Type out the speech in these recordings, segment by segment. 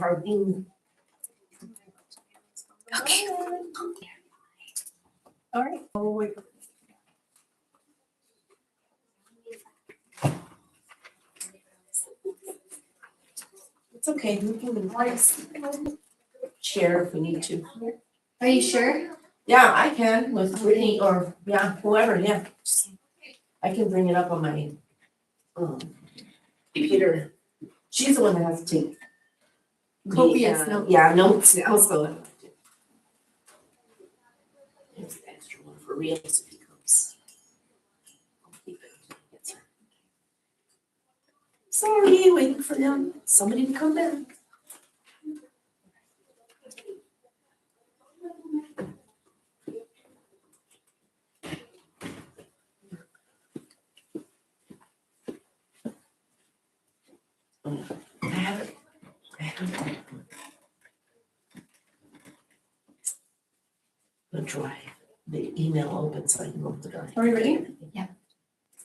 our thing. Okay. All right. Oh, wait. It's okay, we can share if we need to. Are you sure? Yeah, I can with Brittany or, yeah, whoever, yeah. I can bring it up on my computer. She's the one that has to take. Copious notes. Yeah, notes, yeah, so. There's the extra one for real, so he comes. I'll keep it until he gets here. Sorry, waiting for them, somebody to come back. I have it. The drive, the email open so I can open the drive. Are we ready? Yeah.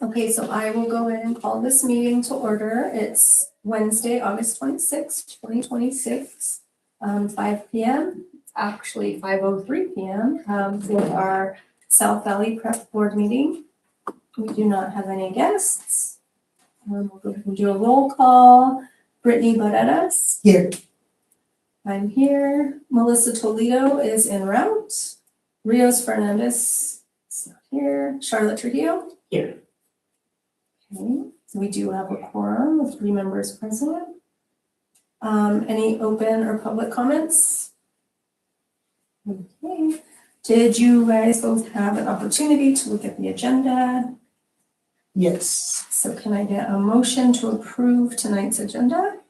Okay, so I will go ahead and call this meeting to order. It's Wednesday, August 26th, 2026, 5 p.m. Actually 5:03 p.m. For our South Valley Prep Board meeting. We do not have any guests. We'll go ahead and do a roll call. Brittany Barreras. Here. I'm here. Melissa Toledo is en route. Rios Fernandez is not here. Charlotte Trujillo. Here. Okay, so we do have a quorum with 3 members present. Any open or public comments? Okay, did you guys both have an opportunity to look at the agenda? Yes. So can I get a motion to approve tonight's agenda?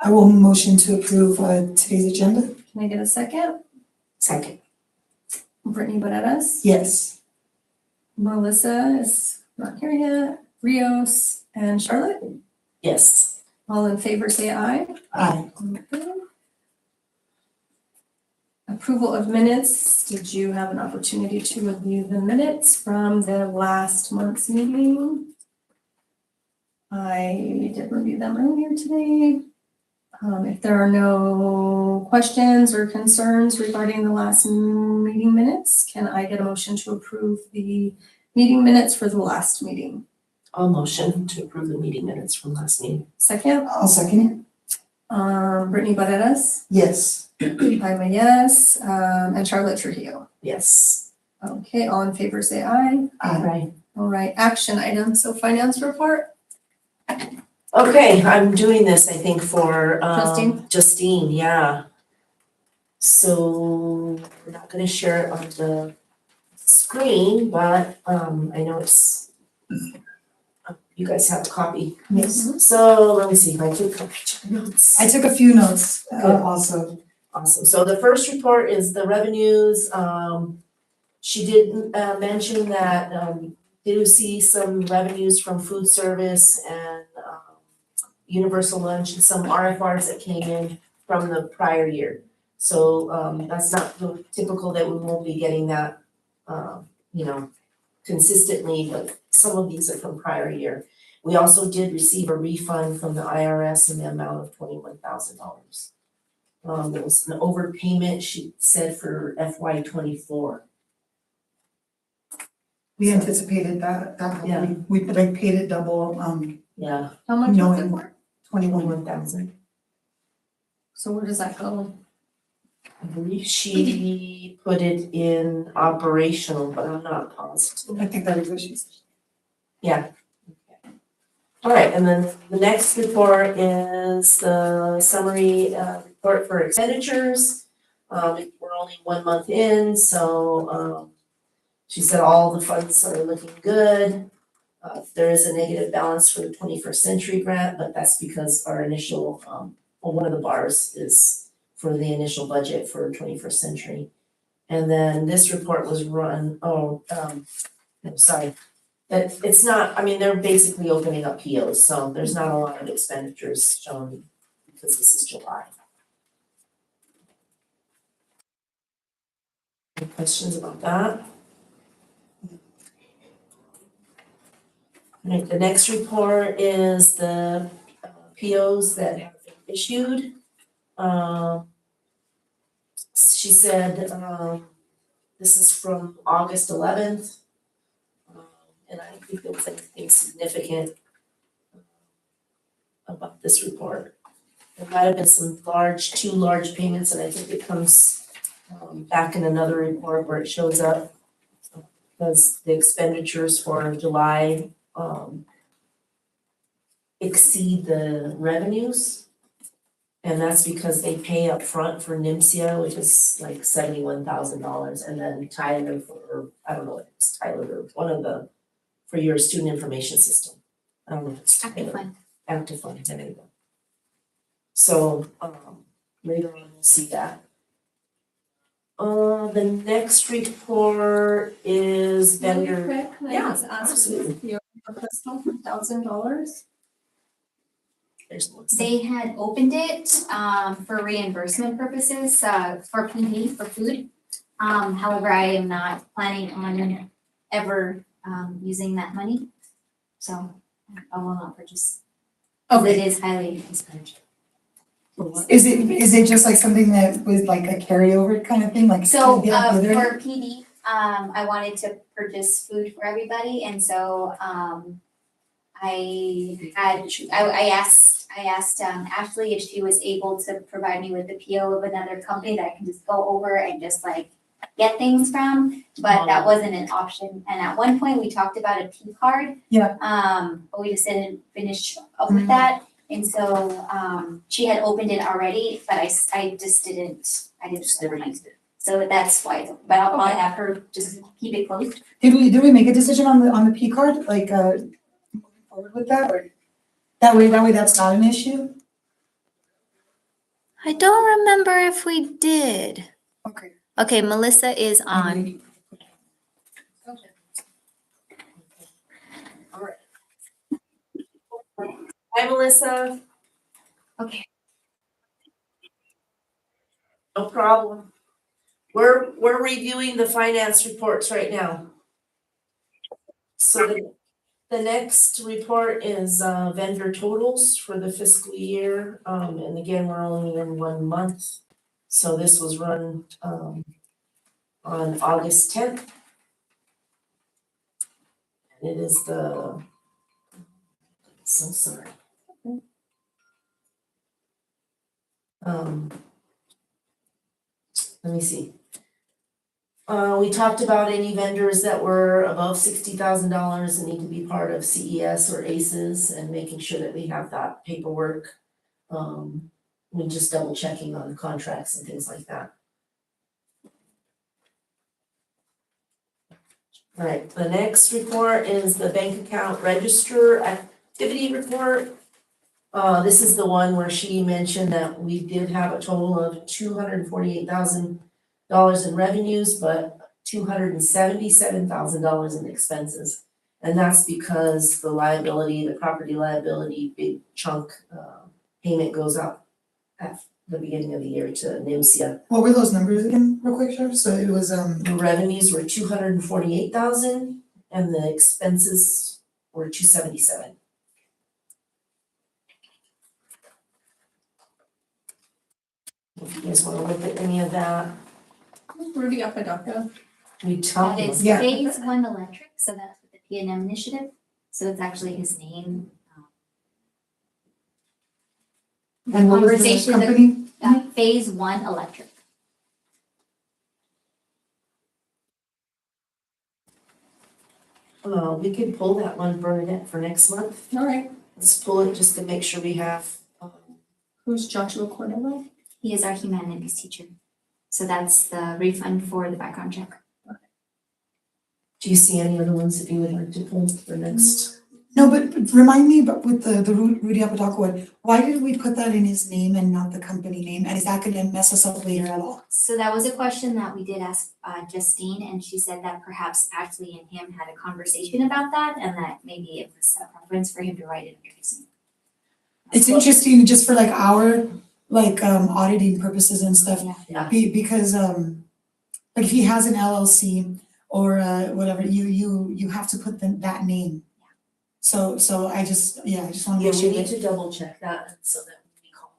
I will motion to approve today's agenda. Can I get a second? Second. Brittany Barreras, Yes. Melissa is not here yet, Rios and Charlotte. Yes. All in favor, say aye. Aye. Okay. Approval of minutes, did you have an opportunity to review the minutes from the last month's meeting? I did review them earlier today. If there are no questions or concerns regarding the last meeting minutes, can I get a motion to approve the meeting minutes for the last meeting? I'll motion to approve the meeting minutes from last meeting. Second, I'll second it. Brittany Barreras, Yes. I'm a yes, and Charlotte Trujillo. Yes. Okay, all in favor, say aye. Aye. Right. All right, action items, so finance report. Okay, I'm doing this, I think, for Justine? Justine, yeah. So we're not gonna share it on the screen, but I know it's you guys have a copy. Yes. So let me see if I took notes. I took a few notes Good. also. Awesome. So the first report is the revenues. She did mention that do see some revenues from food service and universal lunch and some RFRs that came in from the prior year. So that's not typical that we won't be getting that consistently, but some of these are from prior year. We also did receive a refund from the IRS in the amount of $21,000. There was an overpayment, she said, for FY '24. We anticipated that. Yeah. We like paid it double, Yeah, How much was it Knowing- for? 21,000. So where does that go? I believe she put it in operational, but I'm not positive. I think that is what she said. Yeah. All right, and then the next report is the summary report for expenditures. We're only 1 month in, so she said all the funds are looking good. There is a negative balance for the 21st Century Grant, but that's because our initial, one of the bars is for the initial budget for 21st Century. And then this report was run, it's not, I mean, they're basically opening up POs, so there's not a lot of expenditures shown because this is July. Any questions about that? All right, the next report is the POs that have been issued. She said, this is from August 11th. And I don't think there was anything significant about this report. There might have been some two large payments, and I think it comes back in another report where it shows up. Because the expenditures for July exceed the revenues. And that's because they pay up front for NIMSIA, which is like $71,000, and then Tyler for, I don't know if it's Tyler or one of the, for your student information system. I don't know if it's Active Tyler. Fund. Active Fund, there you go. So, later on we'll see that. The next report is Really vendor, quick, can I Yeah, just ask absolutely. you for Crystal for $1,000? there's one. They had opened it for reimbursement purposes for PD for food. However, I am not planning on ever using that money. So I will not purchase. 'Cause Okay. It is highly discouraged. Is it just like something that was like a carryover kind of thing, like? So the other- for PD, I wanted to purchase food for everybody, and so I asked Ashley if she was able to provide me with the PO of another company that I can just go over and just like get things from, but that wasn't an option. And at one point, we talked about a P card. Yeah. But we just didn't finish up with that. And so she had opened it already, but I just didn't. Never used it. So that's why, but I'll probably have her just keep it closed. Did we make a decision on the P card, like, moving forward with that, or? That way that's not an issue? I don't remember if we did. Okay. Okay, Melissa is on. All right. Hi, Melissa. Okay. No problem. We're reviewing the finance reports right now. So the next report is vendor totals for the fiscal year. And again, we're only in 1 month. So this was run on August 10th. And it is so sorry. Let me see. We talked about any vendors that were above $60,000 and need to be part of CES or ACES and making sure that we have that paperwork. We just double checking on the contracts and things like that. All right, the next report is the bank account register activity report. This is the one where she mentioned that we did have a total of $248,000 in revenues, but $277,000 in expenses. And that's because the property liability, big chunk payment goes up at the beginning of the year to NIMSIA. What were those numbers again, real quick, Sheriff? So it was, The revenues were $248,000 and the expenses were $277,000. If you guys wanna look at any of that, Rudy Apodaca. we talked That about is Yeah. Phase One Electric, so that's with the PNM initiative. So it's actually his name. and what was the Conversation that- company? Phase One Electric. we could pull that one, Bernadette, for next month. All right, Let's pull it just to make sure we have, who's Joshua Cornello? He is our humanities teacher. So that's the refund for the background check. do you see any other ones that you would like to pull for next? No, but remind me, but with the Rudy Apodaca one, why did we put that in his name and not the company name? And is that gonna mess us up later at all? So that was a question that we did ask Justine, and she said that perhaps Ashley and him had a conversation about that, and that maybe it was a preference for him to write it under his name. It's interesting just for like our, like, auditing purposes and stuff. Yeah. Because, like if he has an LLC or, whatever, you have to put that name. So I just wanna Yeah, make sure we need that, to double check that so that when we call,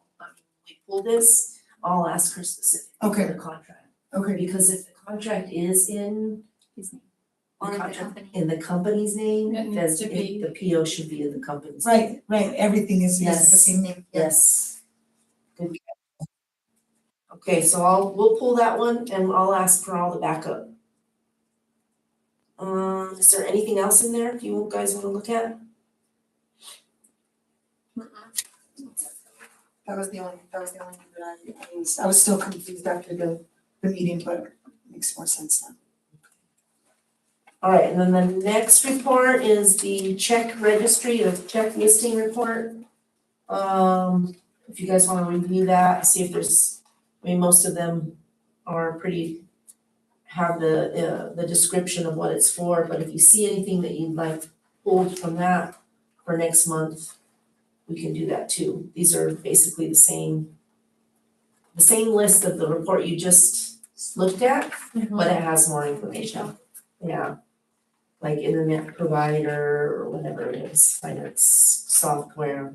we pull this, I'll ask her specifically for Okay. the contract. Okay, Because if the contract is in His name. the Or the contract company. in the company's name, It then needs to be- the PO should be in the company's name. right, everything is the Yes. same name, yeah. Yes. Good catch. Okay, so we'll pull that one and I'll ask for all the backup. Is there anything else in there you guys wanna look at? That was the only thing that I was still confused after the meeting, but it makes more sense now. Alright, and then the next report is the check registry or check listing report. If you guys wanna review that, see if there's, I mean, most of them are have the description of what it's for, but if you see anything that you'd like pulled from that for next month, we can do that too. These are basically the same list of the report you just looked at, but it has more information. Yeah. Like internet provider or whatever it is, finance software.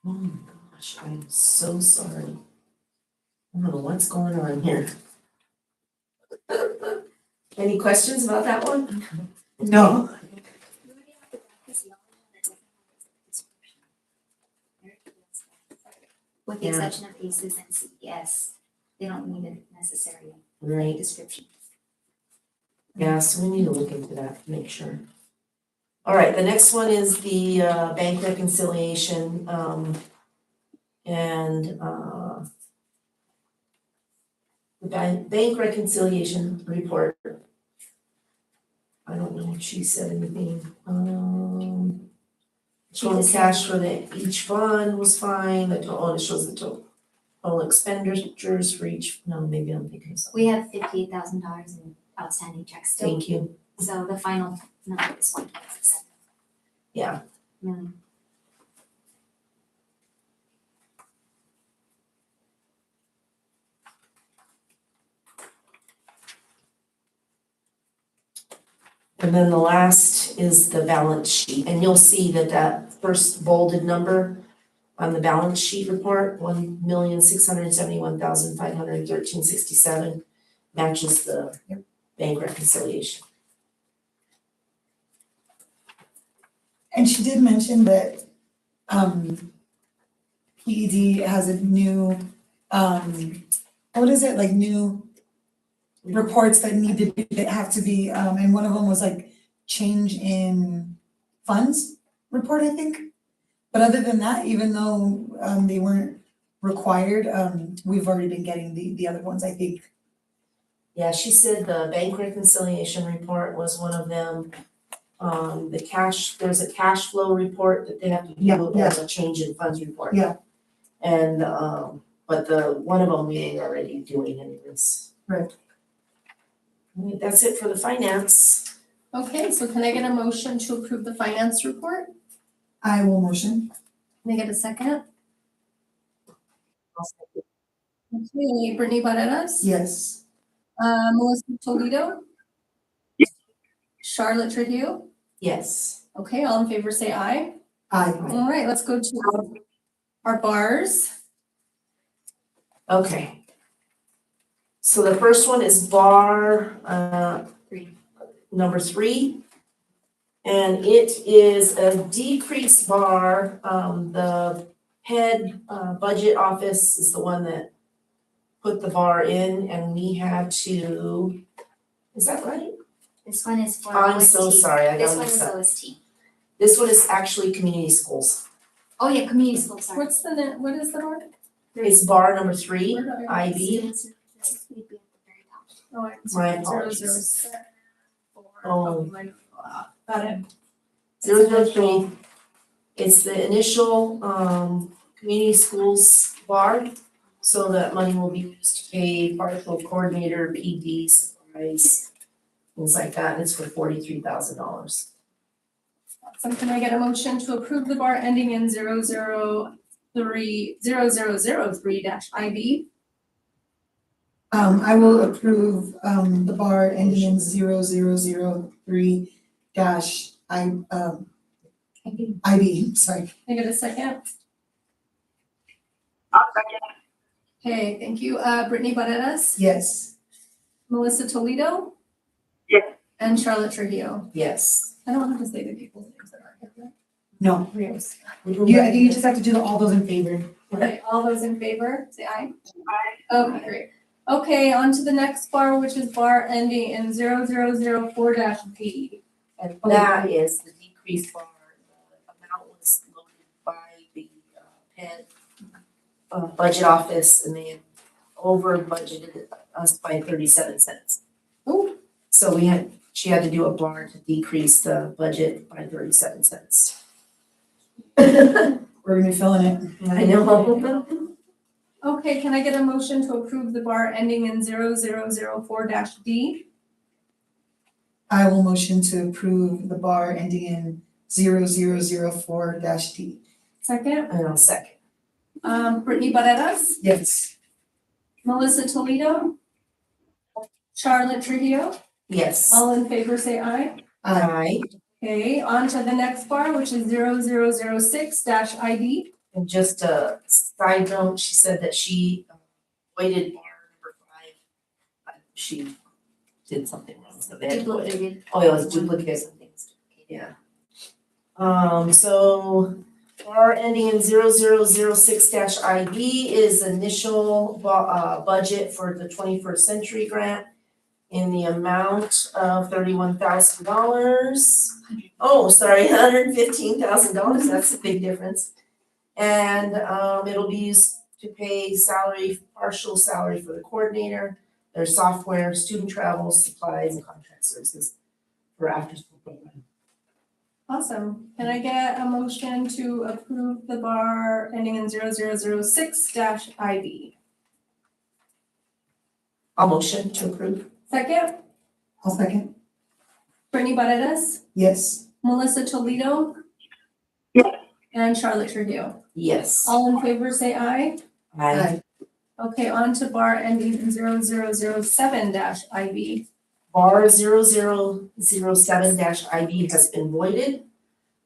Oh my gosh, I'm so sorry. I don't know what's going on here. Any questions about that one? No, With the Yeah. exception of ACES and CPS, they don't need a necessary Right, description. yeah, so we need to look into that to make sure. All right, the next one is the bank reconciliation, and the bank reconciliation report. I don't know if she said anything, showing just cash for each fund was fine, it shows the total expenditures for each, no, maybe I'm thinking of something. We have $58,000 in outstanding checks still, Thank you, so the final number is 127 yeah. million. And then the last is the balance sheet, and you'll see that first bolded number on the balance sheet report, 1,671,513.67 matches the bank reconciliation. and she did mention that PED has a new what is it, like new reports that have to be, and one of them was like change in funds report, I think. But other than that, even though they weren't required, we've already been getting the other ones, I think. Yeah, she said the bank reconciliation report was one of them. There's a cash flow report that they have to Yeah, do, as a change in funds report. Yeah. And, but one of them we are already doing anyways. Right. I mean, that's it for the finance. Okay, so can I get a motion to approve the finance report? I will motion. Can I get a second? Okay, Brittany Barreras? Yes. Melissa Toledo? Charlotte Trujillo? Yes. Okay, all in favor say aye. Aye. All right, let's go to our bars. Okay. So the first one is bar, 3. number 3. And it is a decreased bar, the head, budget office is the one that put the bar in and we had to, is that right? This one is for I'm so OST. sorry, I This got one mixed is up. OST. This one is actually community schools. Oh yeah, community school, sorry. What is the board? It's bar number 3, Where do I- IB. It'd be at the very top. Oh, it's My 004. apologies. Oh. Got it. 003. It's the initial community schools bar, so that money will be used to pay partial coordinator, PD, supplies, things like that, and it's for $43,000. So can I get a motion to approve the bar ending in 0003-IB? I will approve, the bar ending in 0003 dash IB, sorry. Can I get a second? I'll second. Okay, thank you. Brittany Barreras, Yes. Melissa Toledo, Yes. and Charlotte Trujillo. Yes. I don't have to say the people's names that aren't here. No, Yes. you, I think you just have to do all those in favor. Okay, all those in favor, say aye. Aye. Okay, great. Okay, on to the next bar, which is bar ending in 0004-B. And that is the decrease bar, the amount was loaded by the Penn budget office, and they had over budgeted us by 37 cents. Ooh. So she had to do a bar to decrease the budget by 37 cents. We're gonna be filling it. I know. Okay, can I get a motion to approve the bar ending in 0004-D? I will motion to approve the bar ending in 0004 dash D. Second, And I'll second. Brittany Barreras, Yes. Melissa Toledo, Charlotte Trujillo, Yes. all in favor say aye. Aye. Okay, on to the next bar, which is 0006-ID. And just a side note, she said that she voided bar number 5. She did something wrong, so they had to void it. Duplicated. Oh, it was duplicate things. Yeah. So bar ending in 0006-IB is initial budget for the 21st Century Grant in the amount of $31,000. Oh, sorry, $115,000, that's a big difference. And it'll be used to pay partial salary for the coordinator, their software, student travel, supplies, and contract services for after-school program. Awesome. Can I get a motion to approve the bar ending in 0006-ID? I'll motion to approve. Second, I'll second. Brittany Barreras, Yes. Melissa Toledo, Yes. and Charlotte Trujillo. Yes. All in favor say aye. Aye. Okay, on to bar ending in 0007-IB. Bar 0007-IB has been voided.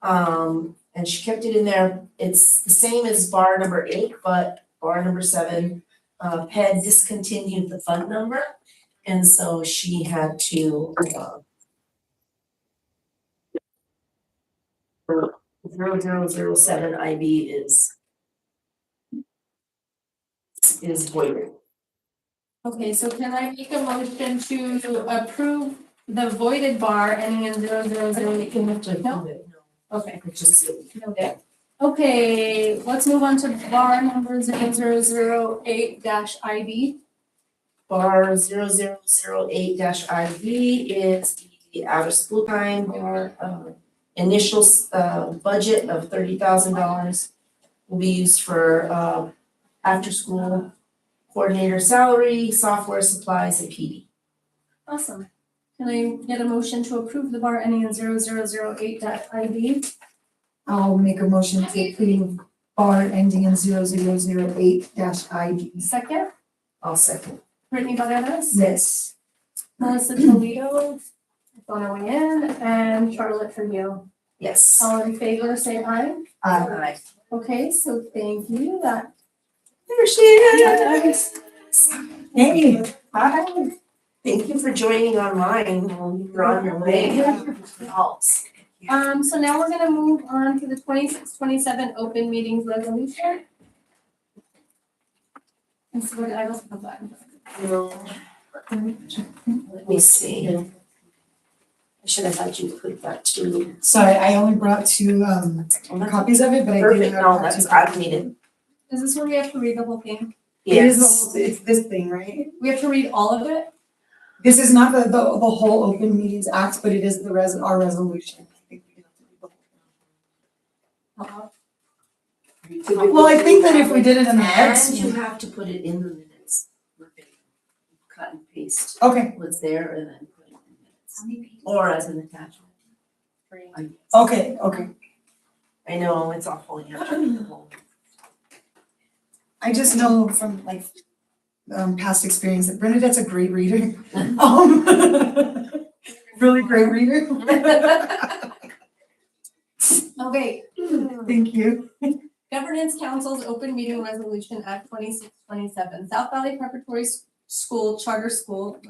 And she kept it in there. It's the same as bar number 8, but bar number 7, PED discontinued the fund number. And so she had to, 0007-IB is voided. Okay, so can I make a motion to approve the voided bar ending in 0008? No? Okay. It's just, Okay. Okay, let's move on to bar number 0008-IB. bar 0008-IB is the out of school time bar, initial budget of $30,000 will be used for after school coordinator salary, software supplies, and PD. Awesome. Can I get a motion to approve the bar ending in 0008-IB? I'll make a motion to approve bar ending in 0008 dash ID. Second, I'll second. Brittany Barreras, Yes. Melissa Toledo, on our way in, and Charlotte Trujillo. Yes. All in favor, say aye. Aye. Okay, so thank you. That There she is. Hey. Hi. Thank you for joining online while you were on your way. Helps. So now we're gonna move on to the 26-27 open meetings resolution. And so I don't have that. Let me see. I should have had you put that too. Sorry, I only brought 2 copies of it, but I did Perfect, have. no, that's, I needed. Is this where we have to read the whole thing? It is, Yes. it's this thing, right? We have to read all of it? This is not the whole Open Meetings Act, but it is our resolution. I think we have to read the whole thing. Well, I think that if we did it in the next. And you have to put it in the minutes. Cut and paste Okay, what's there and then put it in the minutes. or as an attachment. Okay, I know, it's awful, yeah. I just know from like past experience that Bernadette's a great reader. Really great reader. Okay, Thank you. Governance Council's Open Meeting Resolution Act 2627, South Valley Preparatory School Charter School.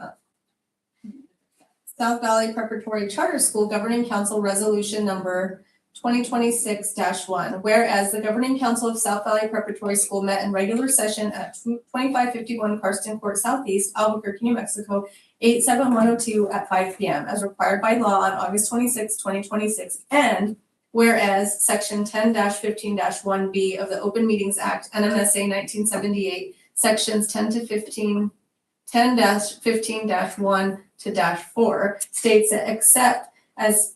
South Valley Preparatory Charter School Governing Council Resolution Number 2026-1, whereas the Governing Council of South Valley Preparatory School met in regular session at 2551 Karsten Court Southeast, Albuquerque, New Mexico, 87102 at 5 p.m. as required by law on August 26, 2026, and whereas Section 10-15-1B of the Open Meetings Act, NMSA 1978, Sections 10 to 15, 10-15-1 to -4 states that except as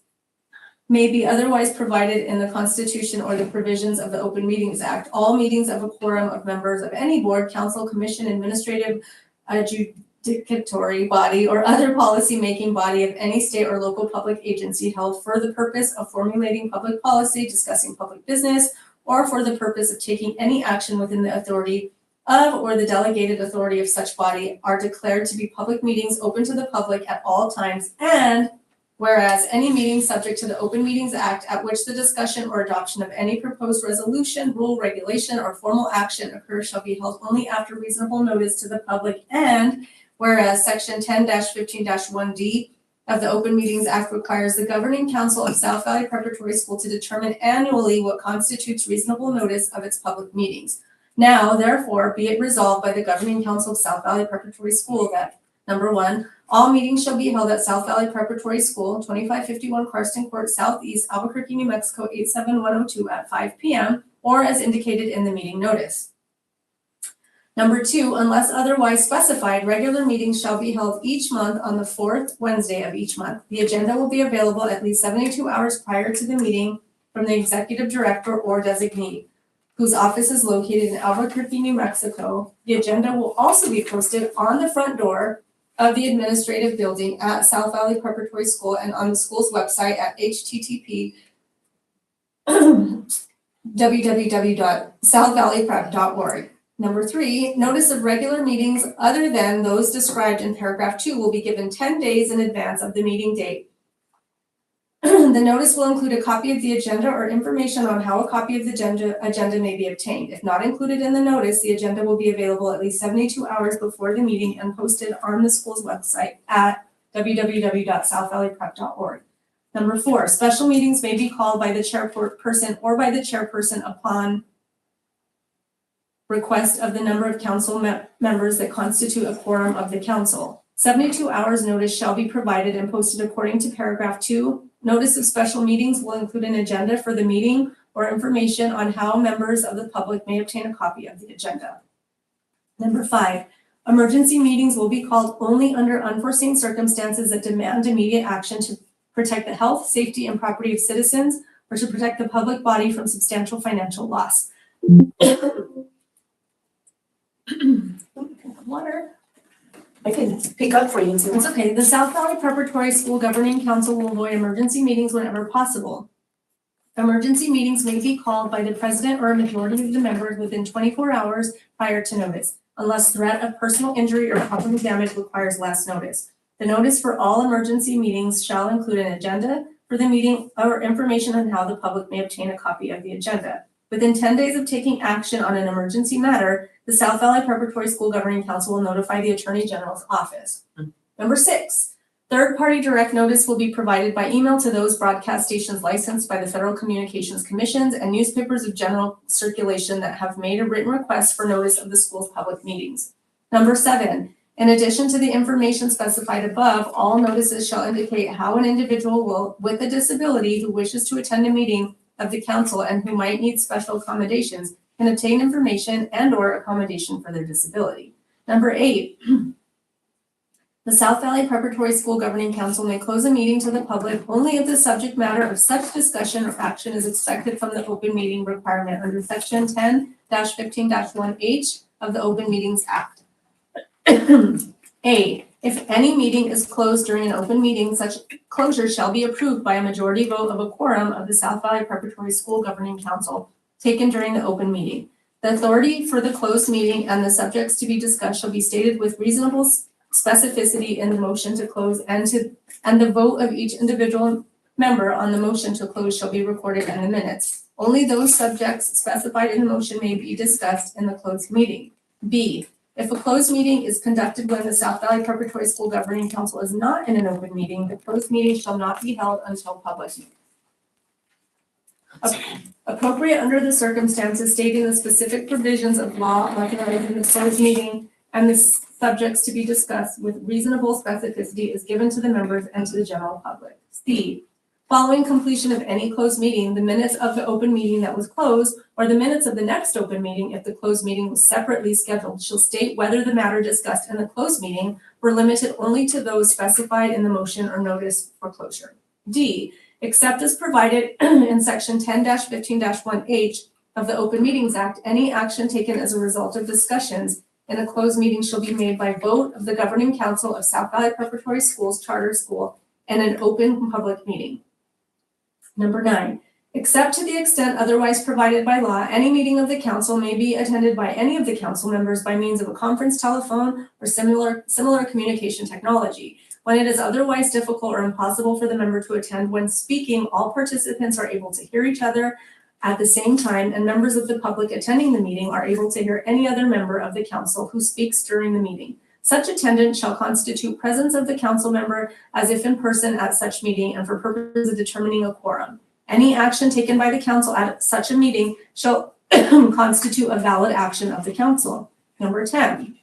may be otherwise provided in the Constitution or the provisions of the Open Meetings Act, all meetings of a quorum of members of any board, council, commission, administrative, adjudicatory body, or other policy-making body of any state or local public agency held for the purpose of formulating public policy, discussing public business, or for the purpose of taking any action within the authority of or the delegated authority of such body are declared to be public meetings open to the public at all times, and whereas any meeting subject to the Open Meetings Act at which the discussion or adoption of any proposed resolution, rule, regulation, or formal action occurs shall be held only after reasonable notice to the public, and whereas Section 10-15-1D of the Open Meetings Act requires the Governing Council of South Valley Preparatory School to determine annually what constitutes reasonable notice of its public meetings. Now, therefore, be it resolved by the Governing Council of South Valley Preparatory School that, number 1, all meetings shall be held at South Valley Preparatory School, 2551 Karsten Court Southeast, Albuquerque, New Mexico, 87102 at 5 p.m., or as indicated in the meeting notice. Number 2, unless otherwise specified, regular meetings shall be held each month on the 4th Wednesday of each month. The agenda will be available at least 72 hours prior to the meeting from the executive director or designee, whose office is located in Albuquerque, New Mexico. The agenda will also be posted on the front door of the administrative building at South Valley Preparatory School and on the school's website at http www.southvalleyprep.org. Number 3, notice of regular meetings other than those described in paragraph 2 will be given 10 days in advance of the meeting date. The notice will include a copy of the agenda or information on how a copy of the agenda may be obtained. If not included in the notice, the agenda will be available at least 72 hours before the meeting and posted on the school's website at www.southvalleyprep.org. Number 4, special meetings may be called by the chairperson or by the chairperson upon request of the number of council members that constitute a quorum of the council. 72 hours notice shall be provided and posted according to paragraph 2. Notice of special meetings will include an agenda for the meeting or information on how members of the public may obtain a copy of the agenda. Number 5, emergency meetings will be called only under unforeseen circumstances that demand immediate action to protect the health, safety, and property of citizens or to protect the public body from substantial financial loss. Water. I can pick up for you and see It's okay. The South Valley Preparatory School Governing Council will avoid emergency meetings whenever possible. Emergency meetings may be called by the president or a majority of the members within 24 hours prior to notice, unless threat of personal injury or property damage requires less notice. The notice for all emergency meetings shall include an agenda for the meeting or information on how the public may obtain a copy of the agenda. Within 10 days of taking action on an emergency matter, the South Valley Preparatory School Governing Council will notify the Attorney General's office. Number 6, third-party direct notice will be provided by email to those broadcast stations licensed by the Federal Communications Commissions and newspapers of general circulation that have made a written request for notice of the school's public meetings. Number 7, in addition to the information specified above, all notices shall indicate how an individual with a disability who wishes to attend a meeting of the council and who might need special accommodations can obtain information and/or accommodation for their disability. Number 8, the South Valley Preparatory School Governing Council may close a meeting to the public only if the subject matter of such discussion or action is expected from the open meeting requirement under Section 10-15-1H of the Open Meetings Act. A, If any meeting is closed during an open meeting, such closure shall be approved by a majority vote of a quorum of the South Valley Preparatory School Governing Council taken during the open meeting. The authority for the closed meeting and the subjects to be discussed shall be stated with reasonable specificity in the motion to close and the vote of each individual member on the motion to close shall be recorded in the minutes. Only those subjects specified in the motion may be discussed in the closed meeting. B, if a closed meeting is conducted when the South Valley Preparatory School Governing Council is not in an open meeting, the closed meeting shall not be held until public. Appropriate under the circumstances stating the specific provisions of law authorizing the closed meeting and the subjects to be discussed with reasonable specificity is given to the members and to the general public. C, following completion of any closed meeting, the minutes of the open meeting that was closed or the minutes of the next open meeting, if the closed meeting was separately scheduled, shall state whether the matter discussed in the closed meeting were limited only to those specified in the motion or notice for closure. D, except as provided in section 10-15-1H of the Open Meetings Act, any action taken as a result of discussions in a closed meeting shall be made by vote of the Governing Council of South Valley Preparatory Schools Charter School in an open public meeting. Number 9, except to the extent otherwise provided by law, any meeting of the council may be attended by any of the council members by means of a conference telephone or similar communication technology. When it is otherwise difficult or impossible for the member to attend, when speaking, all participants are able to hear each other at the same time, and members of the public attending the meeting are able to hear any other member of the council who speaks during the meeting. Such attendance shall constitute presence of the council member as if in person at such meeting and for purposes of determining a quorum. Any action taken by the council at such a meeting shall constitute a valid action of the council. Number 10,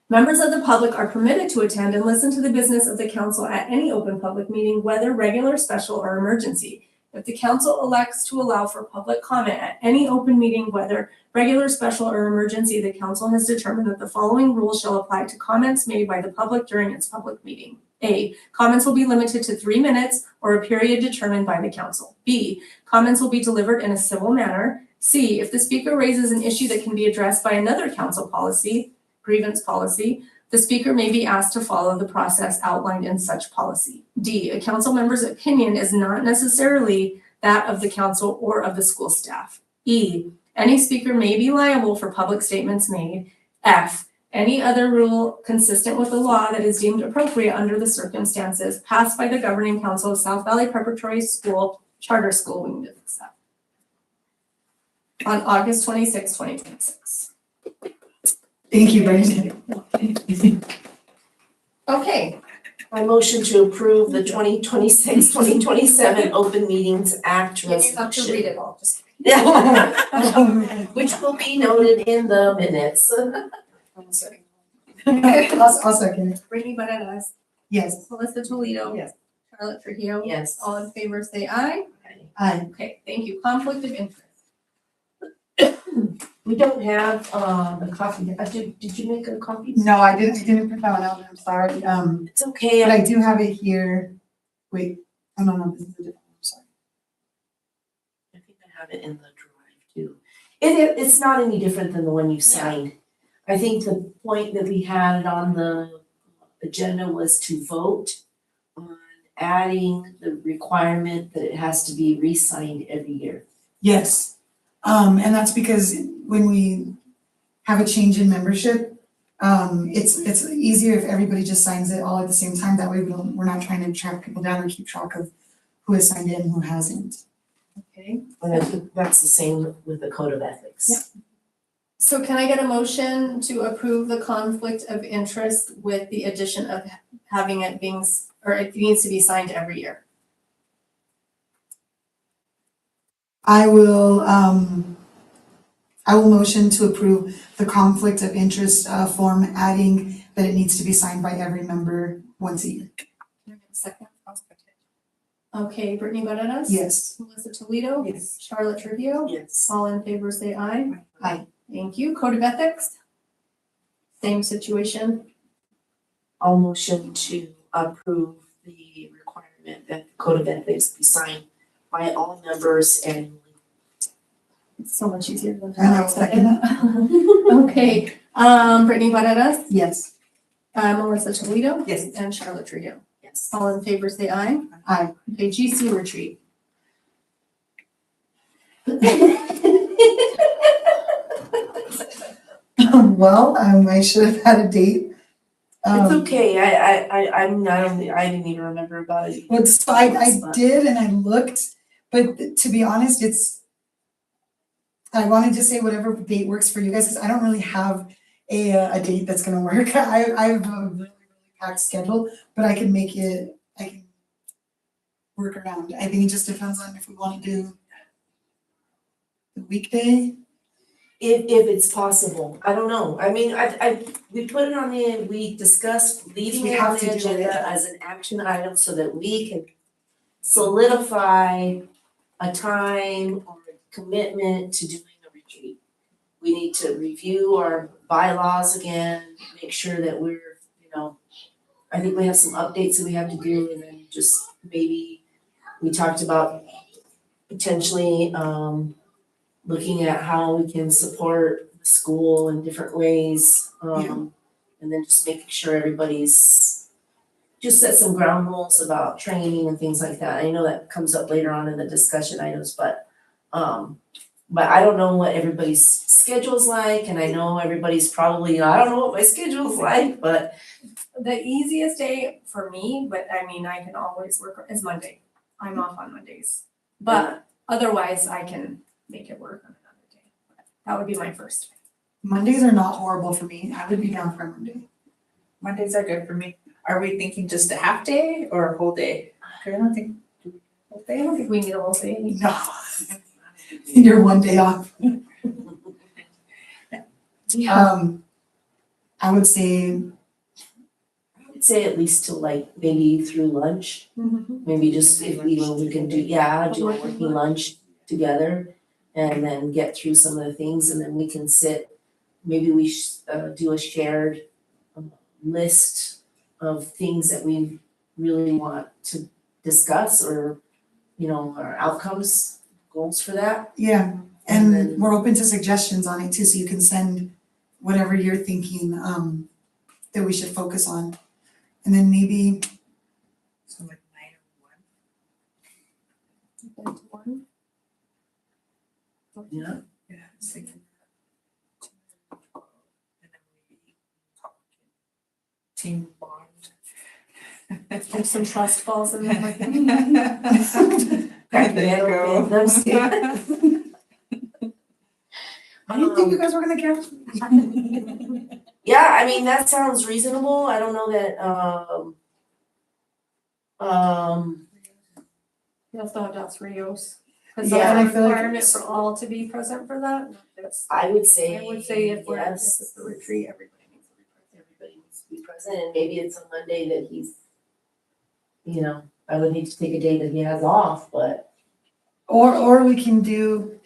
members of the public are permitted to attend and listen to the business of the council at any open public meeting, whether regular, special, or emergency. If the council elects to allow for public comment at any open meeting, whether regular, special, or emergency, the council has determined that the following rules shall apply to comments made by the public during its public meeting. A, comments will be limited to 3 minutes or a period determined by the council. B, comments will be delivered in a civil manner. C, if the speaker raises an issue that can be addressed by another council policy, grievance policy, the speaker may be asked to follow the process outlined in such policy. D, a council member's opinion is not necessarily that of the council or of the school staff. E, any speaker may be liable for public statements made. F, any other rule consistent with the law that is deemed appropriate under the circumstances passed by the Governing Council of South Valley Preparatory School Charter School Winged Accept on August 26, 2026. Thank you, Bernadette. Okay, I motion to approve the 2026-2027 Open Meetings Act you have to read resolution. it all, just. Which will be noted in the minutes. I'll second it. Brittany Bananas, Yes. Melissa Toledo. Yes. Charlotte Trujillo. Yes. All in favor, say aye. Aye. Okay, thank you. Conflict of interest. We don't have a copy. Did you make a copy? No, I didn't print that one out, I'm sorry. It's okay. But I do have it here. Wait, oh no, this is a different one, I'm sorry. I think I have it in the drive too. It's not any different than the one you signed. I think the point that we had on the agenda was to vote on adding the requirement that it has to be re-signed every year. Yes, and that's because when we have a change in membership, it's easier if everybody just signs it all at the same time. That way we're not trying to track people down and keep track of who has signed in and who hasn't. Okay, And I think that's the same with the code of ethics. Yeah. so can I get a motion to approve the conflict of interest with the addition of having it being, or it needs to be signed every year? I will motion to approve the conflict of interest form, adding that it needs to be signed by every member once a year. Can I get a second? I'll second. Okay, Brittany Bananas? Yes. Melissa Toledo? Yes. Charlotte Trujillo? Yes. All in favor, say aye. Aye. Thank you. Code of ethics? Same situation. I'll motion to approve the requirement that the code of ethics be signed by all members annually. It's so much easier than. And I'll second that. Okay, Brittany Bananas? Yes. Melissa Toledo. Yes. And Charlotte Trio. Yes. All in favor, say aye. Aye. Okay, GC retreat. Well, I should have had a date. It's okay, I'm not only, I didn't even remember about it. But so I did and I looked, but to be honest, I wanted to say whatever date works for you guys, because I don't really have a date that's gonna work. I have a really packed schedule, but I can work around. I think it just depends on if we wanna do the weekday. If it's possible, I don't know, I mean, we put it on we discussed leaving We it on have to the do it. agenda as an action item so that we can solidify a time or commitment to doing a retreat. We need to review our bylaws again, make sure that we're, I think we have some updates that we have to do, and then just maybe we talked about potentially, looking at how we can support the school in different ways. And then just making sure everybody's, just set some ground rules about training and things like that. I know that comes up later on in the discussion items, but I don't know what everybody's schedule's like, and I know everybody's probably, I don't know what my schedule's like, but The easiest day for me, but I mean, I can always work, is Monday. I'm off on Mondays. But otherwise, I can make it work on another day. That would be my first. Mondays are not horrible for me. I would be down for a Monday. Mondays are good for me. Are we thinking just a half day or a whole day? 'Cause I don't think, do we whole I day? don't think we need a whole day. No. You're one day off. I would say, I'd say at least till like maybe through lunch. Maybe just if even we can do a working lunch together and then get through some of the things, and then we can maybe we do a shared list of things that we really want to discuss, or, our outcomes, goals for that. yeah, And and then- we're open to suggestions on it too, so you can send whatever you're thinking, that we should focus on. And then maybe, So like 9 or 1? Yeah. Yeah, I was thinking. And then maybe talk team bond. There's some trust falls in there. Crack the There you head go. open, I'm just kidding. I didn't think you guys were gonna count. Yeah, I mean, that sounds reasonable, I don't know that, We also have Dos Rios. Cause Yeah, that's and I a feel like requirement it's- for all to be present for that. I would say I would say if yes. it's a retreat, everybody needs to be present. Everybody needs to be present, and maybe it's a Monday that he's, I would need to take a day that he has off, but Or we can do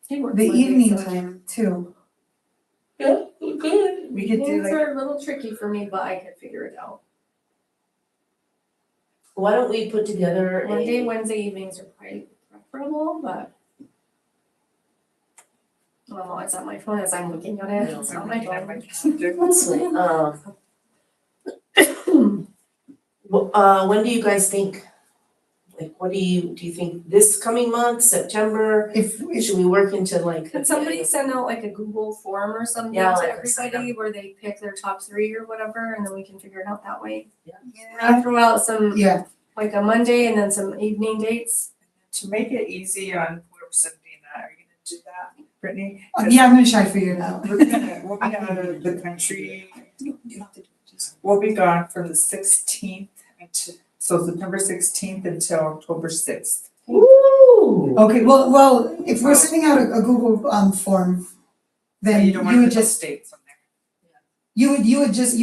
He works the Monday, evening so- time too. yeah, good. We could do Evenings like, are a little tricky for me, but I could figure it out. Why don't we put together Monday, Wednesday evenings are probably preferable, but. I don't know, it's on my phone as I'm looking at it, it's on my phone. When do you guys think? Like, what do you think this coming month, September? if Should we work into like? Could somebody send out like a Google form or something Yeah, to like a sign everybody where they pick their top 3 or whatever, and then we can figure it out that way? yeah, I'll throw out some, yeah, like a Monday and then some evening dates. To make it easy on whoever's sending that, are you gonna do that, Brittany? yeah, I'm gonna try to figure it out. We'll be out of the country. We'll be gone from the 16th so September 16th until October 6th. Ooh. Okay, well, if we're sending out a Google form, then You you don't want to would put those just, dates on there. you would just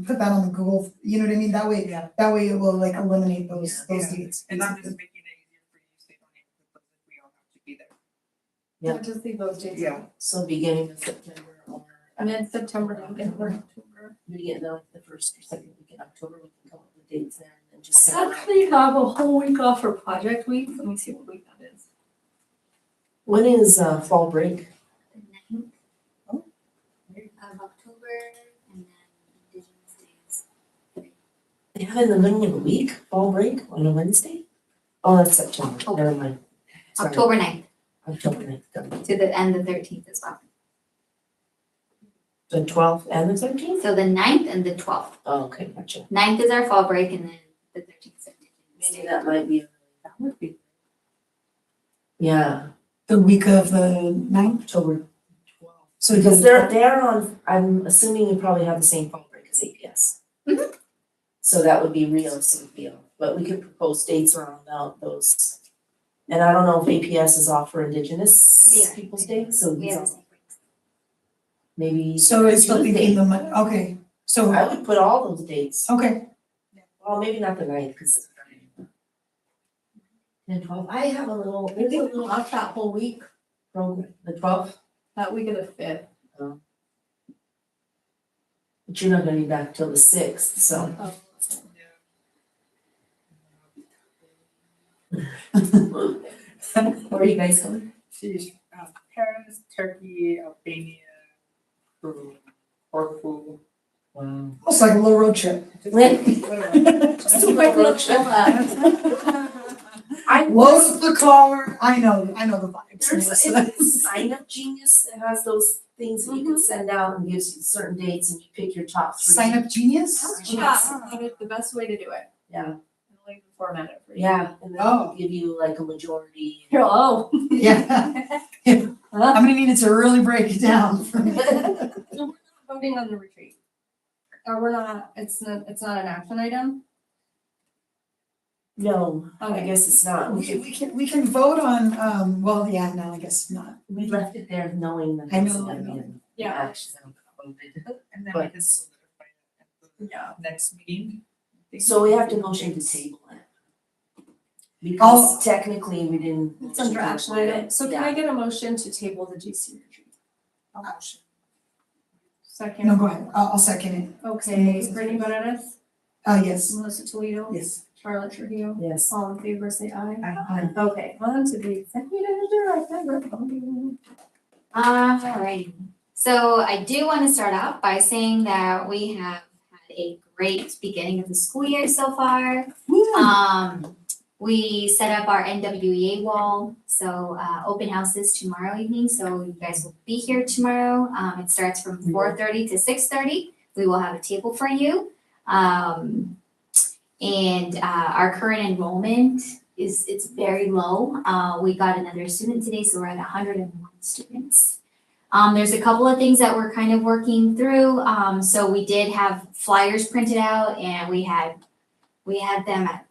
put that on the Google, you know what I mean? That way, Yeah. it will like eliminate those Yeah. dates. And I'm just making it easier for you, so you don't need to put those, we all have to be there. Yeah. Just leave those dates. Yeah. So beginning of September or Mid-September to end of October. beginning of the first or second week in October, we can come up with dates there and then just send I it out. actually have a whole week off for project week, let me see what week that is. When is fall break? The 9th Oh. of October, and then Indigenous Day They have it in the middle of the week, fall break on a Wednesday? Oh, that's September, never mind. Sorry, October 9th October 9th, done. to the end of the 13th as well. The 12th and the 13th? So the 9th and the 12th. Oh, okay, gotcha. 9th is our fall break and then the 13th, 17th. Maybe that might be, that would be. Yeah, The week of the 9th, October 12th. so Because does they're on, I'm assuming you probably have the same fall break as APS. Mhm. So that would be Rio CPO, but we could propose dates around those. And I don't know if APS is off for They Indigenous are. Peoples' Day, so We he's have the off. same breaks. Maybe. so it's still Tuesday. thinking the okay, so, I would put all those dates, okay, well, maybe not the 9th, cause. And 12th, I have a little, I there's a think little off that whole week, program, the 12th, that week of the 5th. but you're not gonna be back till the 6th, so. Oh. Where are you guys going? She's, Paris, Turkey, Albania, Peru, Corfu. Wow. it's like a little road trip. Just a quick road trip. I Load up the car, I know the vibes. There's Melissa. a sign up genius that has those things that you can send out and gives you certain dates and you pick your top 3. Sign up genius? Yeah, the best way to do it. Yeah, I like to format it for you. yeah, and then it'll give you like a majority. You're, oh. Yeah. I'm gonna need it to really break it down for me. Voting on the retreat. Or we're not, it's not an action item? No, I Okay. guess it's not. We can vote on, well, yeah, no, I guess not. We left it there knowing that I it's know, gonna I know. be an Yeah. action voted. And then But- we can solidify it at the next meeting. So we have to motion to table it. Oh. Because technically we didn't. It's under action item. So can I get a motion to table the GC retreat? Motion. Second. No, go ahead, I'll second it. Okay, Brittany Bananas, Yes. Melissa Toledo. Yes. Charlotte Trujillo. Yes. All in favor, say aye. Aye. Okay, on to the executive director. Alrighty, so I do want to start off by saying that we have had a great beginning of the school year so far. We set up our NWEA wall, so open houses tomorrow evening, so you guys will be here tomorrow. It starts from 4:30 to 6:30. We will have a table for you. And our current enrollment it's very low. We got another student today, so we're at 101 students. There's a couple of things that we're kind of working through. So we did have flyers printed out and we had them at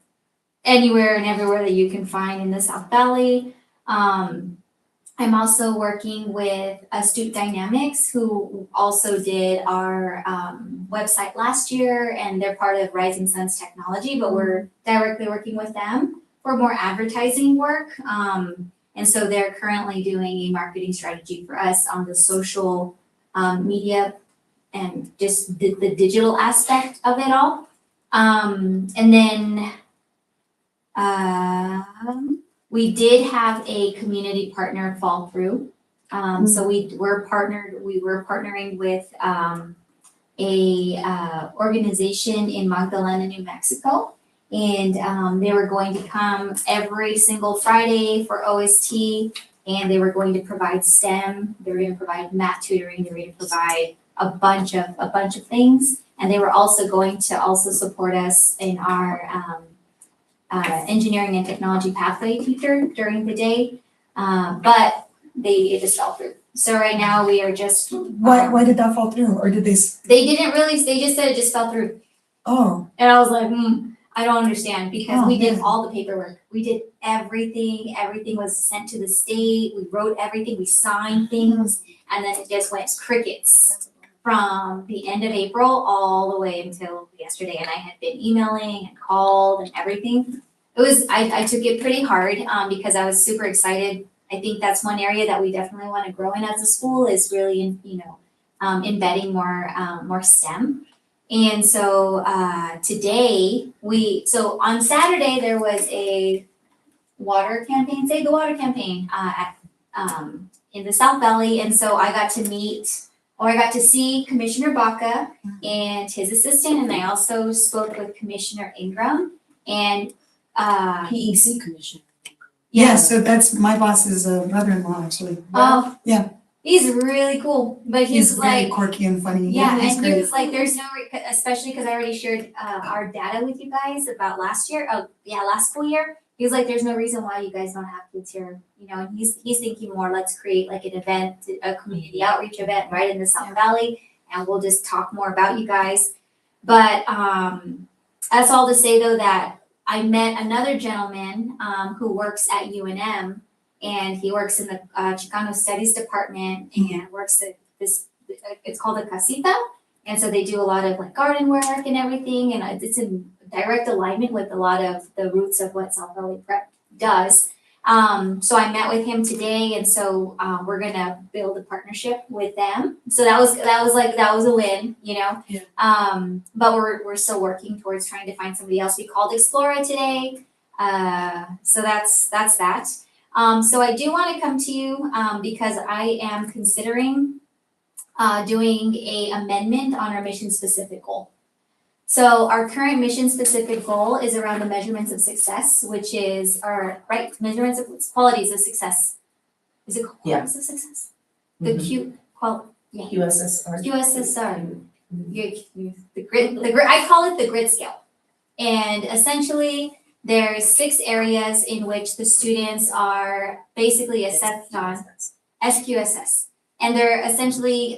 anywhere and everywhere that you can find in the South Valley. I'm also working with Astute Dynamics, who also did our website last year, and they're part of Rising Suns Technology, but we're directly working with them for more advertising work. And so they're currently doing a marketing strategy for us on the social media and just the digital aspect of it all. And then we did have a community partner fall through. So we were partnering with a organization in Magdalena, New Mexico. And they were going to come every single Friday for OST, and they were going to provide STEM, they were gonna provide math tutoring, they were gonna provide a bunch of things. And they were also going to also support us in our engineering and technology pathway teacher during the day. But it just fell through. So right now we are just. Why did that fall through, or did they, They didn't really, they just said it just fell through. oh, And I was like, I don't understand, because we did Oh, all the paperwork. We did everything was sent to the state, we wrote everything, we signed things, and then it just went crickets from the end of April all the way until yesterday, and I had been emailing and called and everything. It was, I took it pretty hard, because I was super excited. I think that's one area that we definitely want to grow in as a school, is really, embedding more STEM. And so today so on Saturday there was a water campaign, Save the Water campaign in the South Valley, and so I got to meet or I got to see Commissioner Baca and his assistant, and I also spoke with Commissioner Ingram and, PEC commissioner. Yeah, so that's my boss's brother-in-law, actually. Oh. Yeah. He's really cool, but he He's was very like, quirky and funny. yeah, he's and he great. was like, there's no, especially because I already shared our data with you guys about last year, last school year. He was like, there's no reason why you guys don't have kids here, you know, and he's thinking more, let's create like an event, a community outreach event right in the South Valley, and we'll just talk more about you guys. But that's all to say though that I met another gentleman who works at UNM, and he works in the Chicano Studies Department and works at this, it's called a casita. And so they do a lot of like garden work and everything, and it's in direct alignment with a lot of the roots of what South Valley Prep does. So I met with him today, and so we're gonna build a partnership with them. So that was a win, you know. Yeah. But we're still working towards trying to find somebody else. We called Explora today, so that's that. So I do want to come to you because I am considering doing a amendment on our mission specific goal. So our current mission specific goal is around the measurements of success, which is our measurements of qualities of success. Is it qualities of success? The QSSR. QSSR. The grit, I call it the grit scale. And essentially, there's 6 areas in which the students are basically assessed on SQSS. And they're essentially,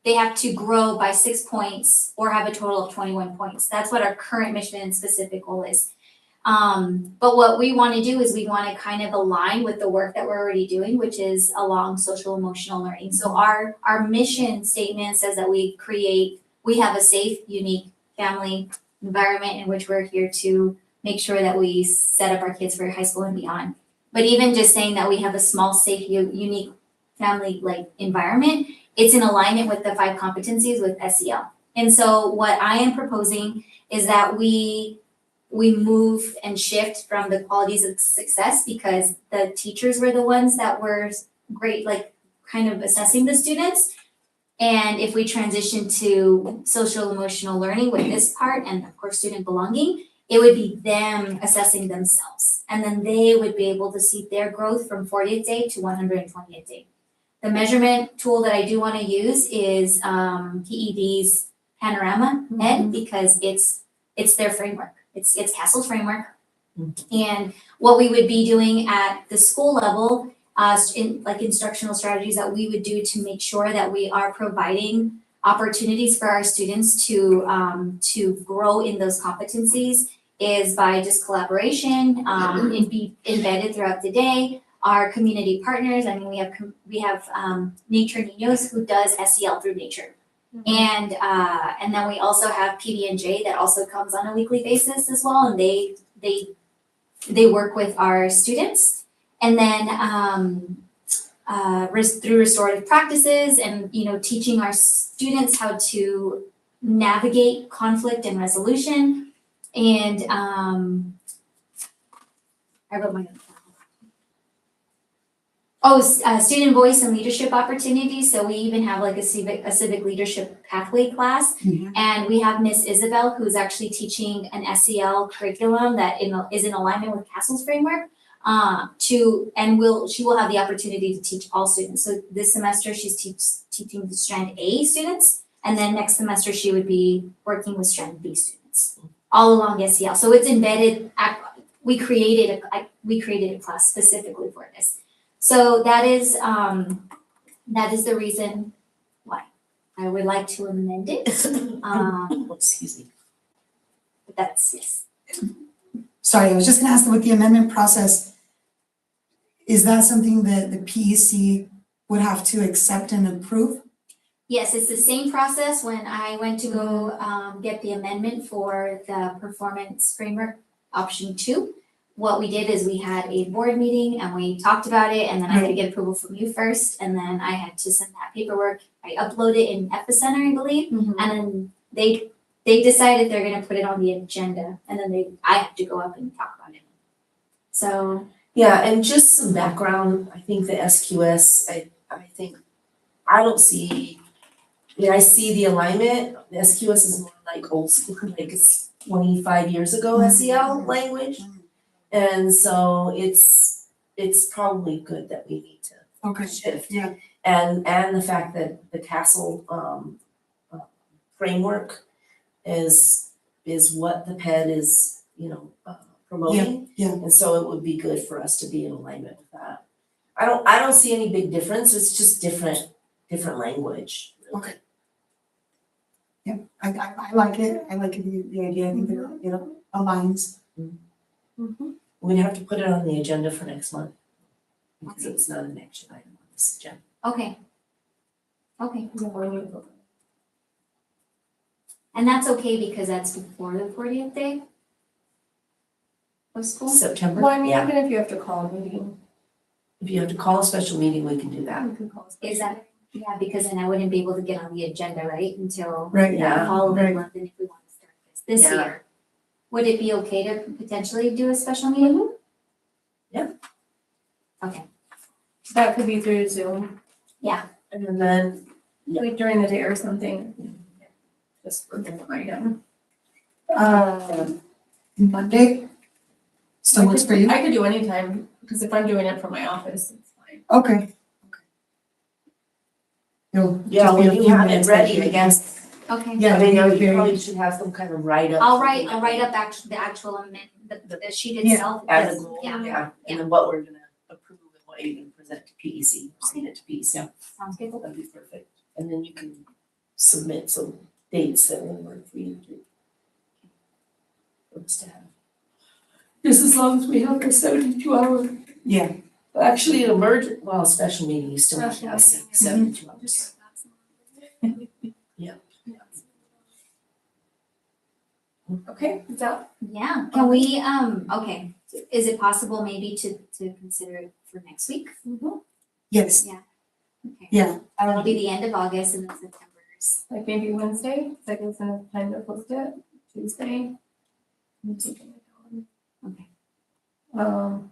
they have to grow by 6 points or have a total of 21 points. That's what our current mission specific goal is. But what we want to do is we want to kind of align with the work that we're already doing, which is along social emotional learning. So our mission statement says that we have a safe, unique family environment in which we're here to make sure that we set up our kids for high school and beyond. But even just saying that we have a small, safe, unique family like environment, it's in alignment with the 5 competencies with SEL. And so what I am proposing is that we move and shift from the qualities of success, because the teachers were the ones that were great, like kind of assessing the students. And if we transition to social emotional learning with this part, and of course student belonging, it would be them assessing themselves. And then they would be able to see their growth from 40th day to 120th day. The measurement tool that I do want to use is PED's Panorama Ed, because it's their framework. It's Castle's framework. And what we would be doing at the school level, in like instructional strategies that we would do to make sure that we are providing opportunities for our students to grow in those competencies, is by just collaboration and be embedded throughout the day. Our community partners, I mean, we have Nature Niños who does SEL through nature. And then we also have PB&J that also comes on a weekly basis as well, and they work with our students. And then through restorative practices and, you know, teaching our students how to navigate conflict and resolution. And I wrote my notes. Student voice and leadership opportunities. So we even have like a civic leadership pathway class. And we have Miss Isabel, who's actually teaching an SEL curriculum that is in alignment with Castle's framework. She will have the opportunity to teach all students. So this semester she's teaching the Strand A students, and then next semester she would be working with Strand B students, all along SEL. So it's embedded. We created a class specifically for this. So that is the reason why I would like to amend it. Excuse me. But that's, yes. Sorry, I was just gonna ask with the amendment process, is that something that the PEC would have to accept and approve? Yes, it's the same process when I went to go get the amendment for the performance framework option 2. What we did is we had a board meeting and we talked about it, and then I had to get approval from you first, and then I had to send that paperwork. I upload it in Epicenter, I believe, and then they decided they're gonna put it on the agenda, and then I have to go up and talk about it. So Yeah, and just some background, I think the SQS, I think, I don't see, I see the alignment, the SQS is more like old school, like it's 25 years ago SEL language. And so it's probably good that we need to Okay, shift. yeah. And the fact that the Castle framework is what the PED is, promoting. Yeah. And so it would be good for us to be in alignment with that. I don't see any big difference, it's just different language. Okay. Yeah, I like it, the idea, I think that, aligns. Mhm. We're gonna have to put it on the agenda for next month. Because it's not an action item on this agenda. Okay. Okay, Yeah, we're gonna go. and that's okay because that's before the 40th day of school? September, Well, I mean, yeah, even if you have to call a meeting, if you have to call a special meeting, we can do that. you can call a special. Is that, yeah, because then I wouldn't be able to get on the agenda, right, until Right, the Yeah, following right. month, and if we want to start this Yeah. year. Would it be okay to potentially do a special meeting? Yeah. Okay, That could be through Zoom, And then, Yeah. like during the day or something. Just for the item. Monday still works for you? I could do anytime, because if I'm doing it from my office, it's fine. Okay. It'll yeah, just be a when you few have it minutes, ready, but- I guess, okay. Yeah, I mean, very, you very- probably should have some kind of write-up. I'll write up the actual amendment, the sheet Yeah, itself. As a because- goal, Yeah, yeah, and then what we're gonna approve and what you're gonna present to PEC, send it to PEC. sounds good. That'd be perfect, and then you can submit some dates that will work for you to. For us to have. Just as long as we have the 72-hour. Yeah, Actually, an well, a special meeting, you still have to have Special meeting, 72 hours. Okay, is that, Yeah, can we, okay, is it possible maybe to consider it for next week? yes, Okay. yeah. That'll be the end of August and then September's. like maybe Wednesday, that gives enough time to post it, Tuesday? I'm taking my calendar. Okay.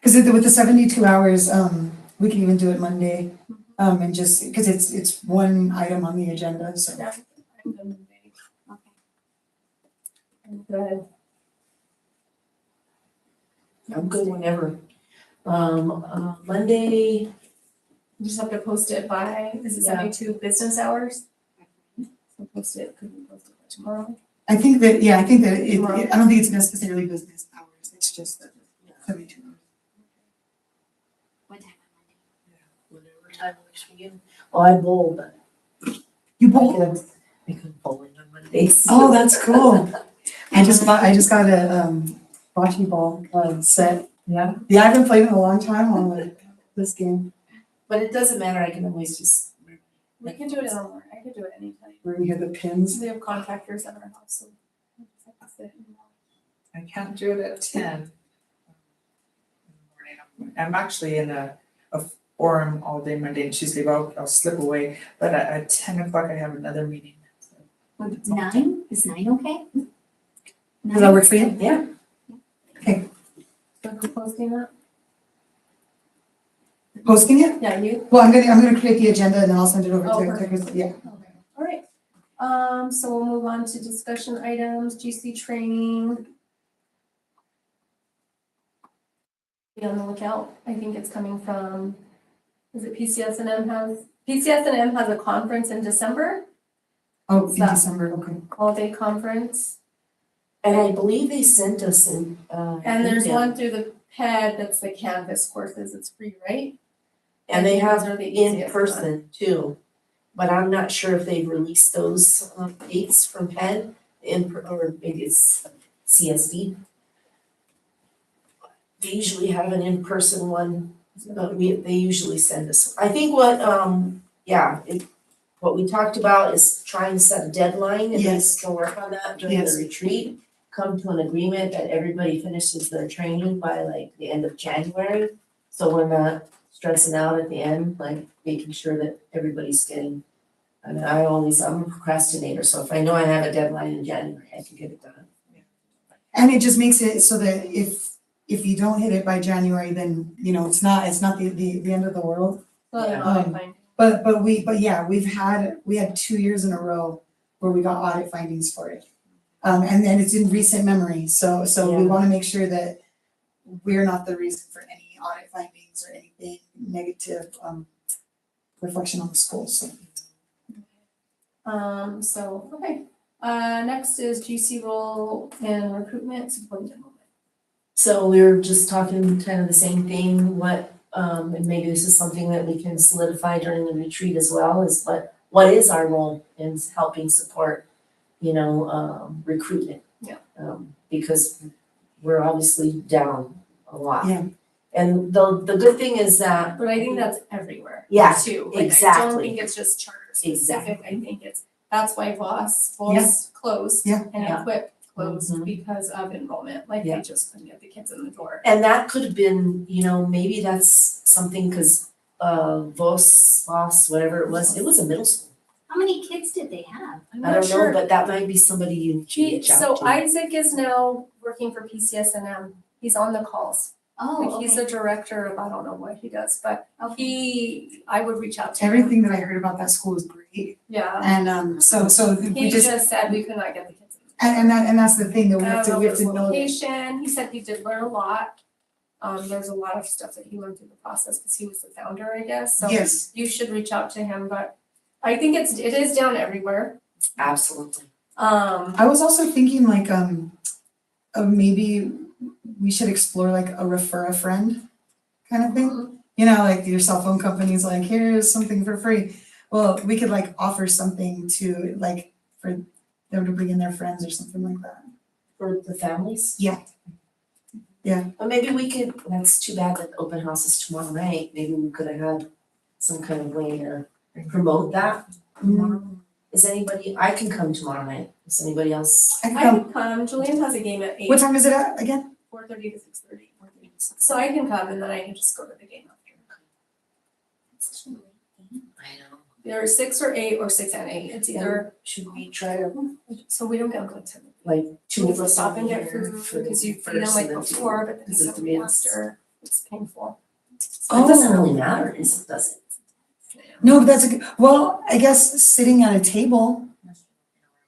Cause with the 72 hours, we can even do it Monday, and just, cause it's one item on the agenda, so. Yeah, I'm done Monday. Okay. I'm good. I'm good whenever. Monday, You just have to post it by, is it Yeah. 72 business hours? So post it, could we post it by tomorrow? I think that I Tomorrow. I don't think it's necessarily business hours, it's just 72 hours. What time on Monday? whatever time works for you. Oh, I bowl, but You both? I could bowling on Mondays. Oh, that's cool. I just got a bocce ball set. Yeah. Yeah, I haven't played in a long time on this game. But it doesn't matter, I can always just. We can do it in the morning, I could do it anytime. Where you hear the pins. We have contractors at our house, so. I just have to sit and watch. I can't do it at 10. in the morning. I'm actually in a forum all day Monday and Tuesday, but I'll slip away. But at 10 o'clock, I have another meeting. So Would 9? Is 9 okay? Does that work for you? Yeah. So who's posting that? Posting it? Yeah, you? Well, I'm gonna create the agenda and then I'll send it over Oh, to perfect. Chris, yeah. Okay, all right. So we'll move on to discussion items, GC training. Be on the lookout. I think it's coming from, is it PCS&M has a conference in December, Oh, in That- December, okay. all-day conference. And I believe they sent us an And there's email. one through the PED that's the Canvas courses. It's free, right? And they I think those have are the in easiest person too. But I'm not sure if they've released those dates from PED or maybe it's CSD. They usually have an in-person one, but they usually send us. I think what we talked about is trying to set a deadline and we Yes. can work on that during Yes. the retreat. Come to an agreement that everybody finishes their training by like the end of January. So we're not stressing out at the end, like making sure that everybody's getting. I mean, I'm a procrastinator, so if I know I have a deadline in January, I can get it done. And it just makes it so that if you don't hit it by January, then, it's not the end of the world. Well, Yeah. I find. But yeah, we had 2 years in a row where we got audit findings for it. And then it's in recent memory, so we Yeah. wanna make sure that we're not the reason for any audit findings or anything negative, reflection on the school, so. Okay. Next is GC role and recruitment supporting enrollment. So we were just talking kind of the same thing, and maybe this is something that we can solidify during the retreat as well, is what is our role in helping support, recruitment? Yeah. Because we're obviously down a lot. Yeah. And the good thing is that. But I think that's everywhere. Yeah, Too. Like, I don't exactly. think it's just charter specific. Exactly. I think that's why Voss closed Yeah. and Yeah. Equip closed Mhm. because of enrollment. Like Yeah. they just couldn't get the kids in the door. And that could have been, maybe that's something, cause Voss, whatever it was a middle school. How many kids did they have? I'm I not don't sure. know, but that might be somebody you should reach out So to. Isaac is now working for PCSNM. He's on the calls. Oh, Like he's okay. the director of, I don't know what he does, but Okay. I would reach out to him. Everything that I heard about that school is great, Yeah. and, so we He just, just said we could not get the kids in. and that's the thing, that we I have don't know to if it was know that. location. He said he did learn a lot. There's a lot of stuff that he learned through the process because he was the founder, I guess. So Yes, you should reach out to him, but I think it is down everywhere. Absolutely. I was also thinking like, maybe we should explore like a refer a friend kind of thing. Like your cell phone company's like, here's something for free. Well, we could like offer something to like, for them to bring in their friends or something like that. For the families? Yeah. Yeah. But maybe we could, that's too bad that open house is tomorrow night, maybe we could have had some kind of way to promote that. Is anybody, I can come tomorrow night, is anybody else? I can I come. can come. Julian has a game at 8. What time is it at again? 4:30 to 6:30. So I can come and then I can just go to the game after. I know. There are 6 or 8 or 6 and 8. It's either, Should we try to, so we don't get them till 10. like, two of We'll us stop and here get food for because you feed them first like and then before, but then is you it don't three eat of us? after. It's painful. It doesn't really matter, does it? No, but that's a good, well, I guess sitting at a table,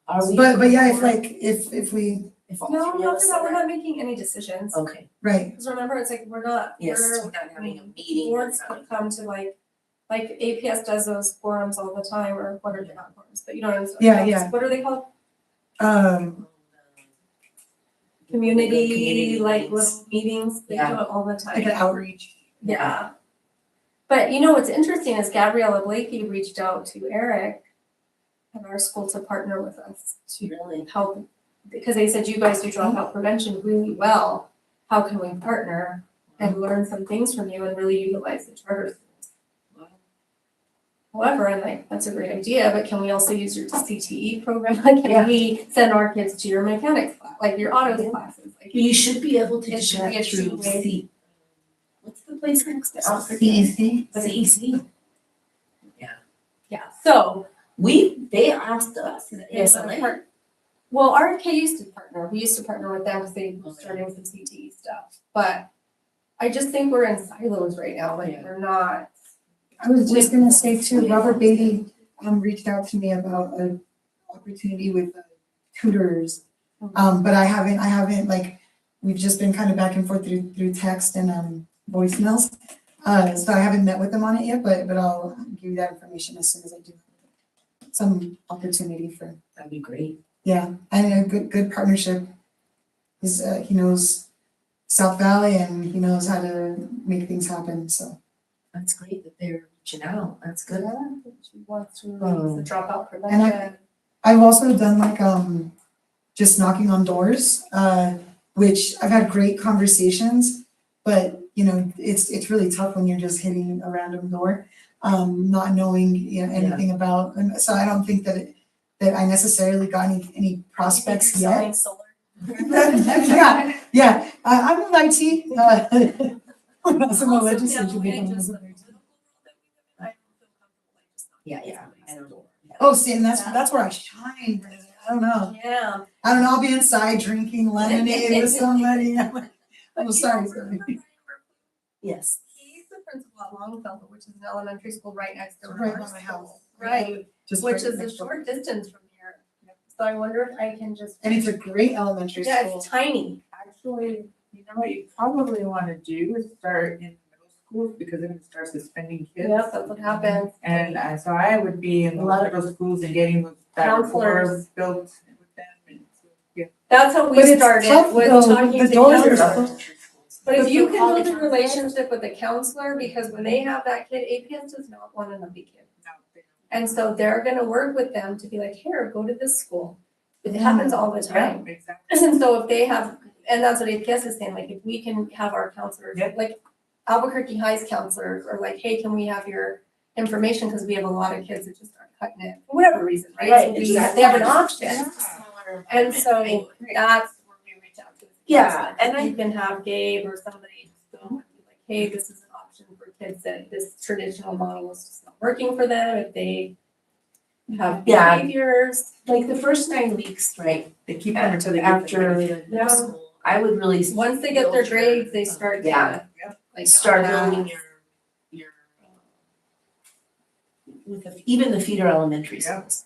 Are we? but yeah, if we, If all No, three of not us that, we're are- not making any decisions. Okay, right, Because remember, it's like we're not, yes, we're, we're not having a meeting. boards come to like APS does those forums all the time, or what are they, not forums, but you know what I'm saying? Yeah, yeah. What are they called? Community Like meetings. little meetings, they do Yeah. it all the like an time. outreach. Yeah. But what's interesting is Gabriella Blakey reached out to Eric at our school to partner with us to Really? help, because they said, you guys do dropout prevention really well. How can we partner and learn some things from you and really utilize the charter schools? However, I'm like, that's a great idea, but can we also use your CTE program? Like, Yeah. can we send our kids to your mechanics class, like your auto classes? Like, You should be able to It do should that be a through two-way. C. What's the place next to Alfred? CEC? The CEC. yeah, so. They asked us, yes, Well, RFK used to partner, we used to partner with them because they were starting some CTE stuff, but I just think we're in silos right now, like Yeah. we're not. I was just gonna say too, Robert Beatty, reached out to me about an opportunity with tutors. But I haven't, like, we've just been kind of back and forth through text and, voicemails. So I haven't met with them on it yet, but I'll give you that information as soon as I do. Some opportunity for, That'd be great. yeah, and a good partnership. He knows South Valley and he knows how to make things happen, so. That's great that they're reaching out, that's good. She wants to release the dropout And I- prevention. I've also done like just knocking on doors, which I've had great conversations, but it's really tough when you're just hitting a random door, not knowing anything about, and so I don't think that I necessarily got any prospects You're selling yet. solar. Yeah, I'm in IT. I'm also in the legislature. Yeah, I don't know. Oh, see, and that's where I shine, Brenda. I don't know. Yeah. I'll be inside drinking lemonade with somebody. I'm sorry. Yes. He's the principal at Longfellow, which is an elementary school right next door to Right our by my house. school. Right, Just which right is a next door. short distance from here. So I wonder if I can just. And it's a great elementary Yeah, school. it's tiny. Actually, you know what you probably wanna do is start in middle schools because then it starts suspending kids. Yep, that's what happens. And so I would be in A those lot of middle schools and getting those that rapport Counselors. built with them and so, yeah. That's how we But it's started, tough, was though. talking The to doors are counselors. But if But you for can all the build a counselors? relationship with a counselor, because when they have that kid, APS does not want an ugly kid. No, they And so they're gonna work with them to be like, here, go to this school. It happens all the don't. Yeah, time. exactly. And so if they have, and that's what APS is saying, like, if we can have our counselors, Yeah. like Albuquerque High's counselors are like, hey, can we have your information, because we have a lot of kids that just aren't cutting it, for whatever reason, right? Right, So we- exactly. They have an option. Yeah. And so that's where we reach out to. the Yeah, counselor. and I- You can have Gabe or somebody just go and be like, hey, this is an option for kids that this traditional model is just not working for them, if they have Yeah. behaviors. Like the first 9 weeks, right, They keep them until they get after the middle Yeah. school, I would really Once they get their build your, grades, they start to, yeah. like, start on building that. your with even the feeder elementary Yeah. schools.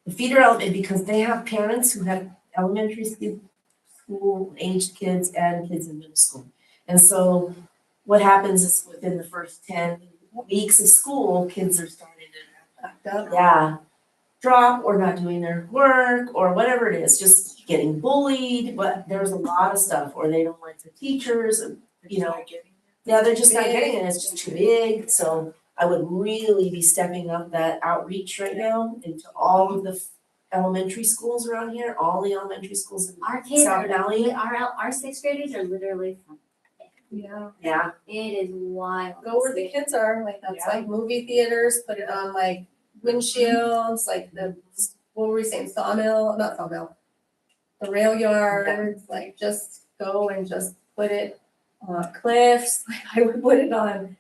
The feeder element, because they have parents who have elementary school aged kids and kids in middle school. And so what happens is within the first 10 weeks of school, kids are starting to Backed up. yeah, drop or not doing their work or whatever it is, just getting bullied, but there's a lot of stuff, or they don't like the teachers, you know. Yeah, they're just not getting it, it's just too big, so I would really be stepping up that outreach right now into all of the elementary schools around here, all the elementary schools in Our kids South are, Valley. our sixth graders are literally from, Yeah, Yeah, it is wild. go where the kids are, like, that's Yeah. like movie theaters, put it on like windshields, like the, what were we saying, sawmill, not sawmill. The rail yards, like, just go and just put it on cliffs, like, I would put it on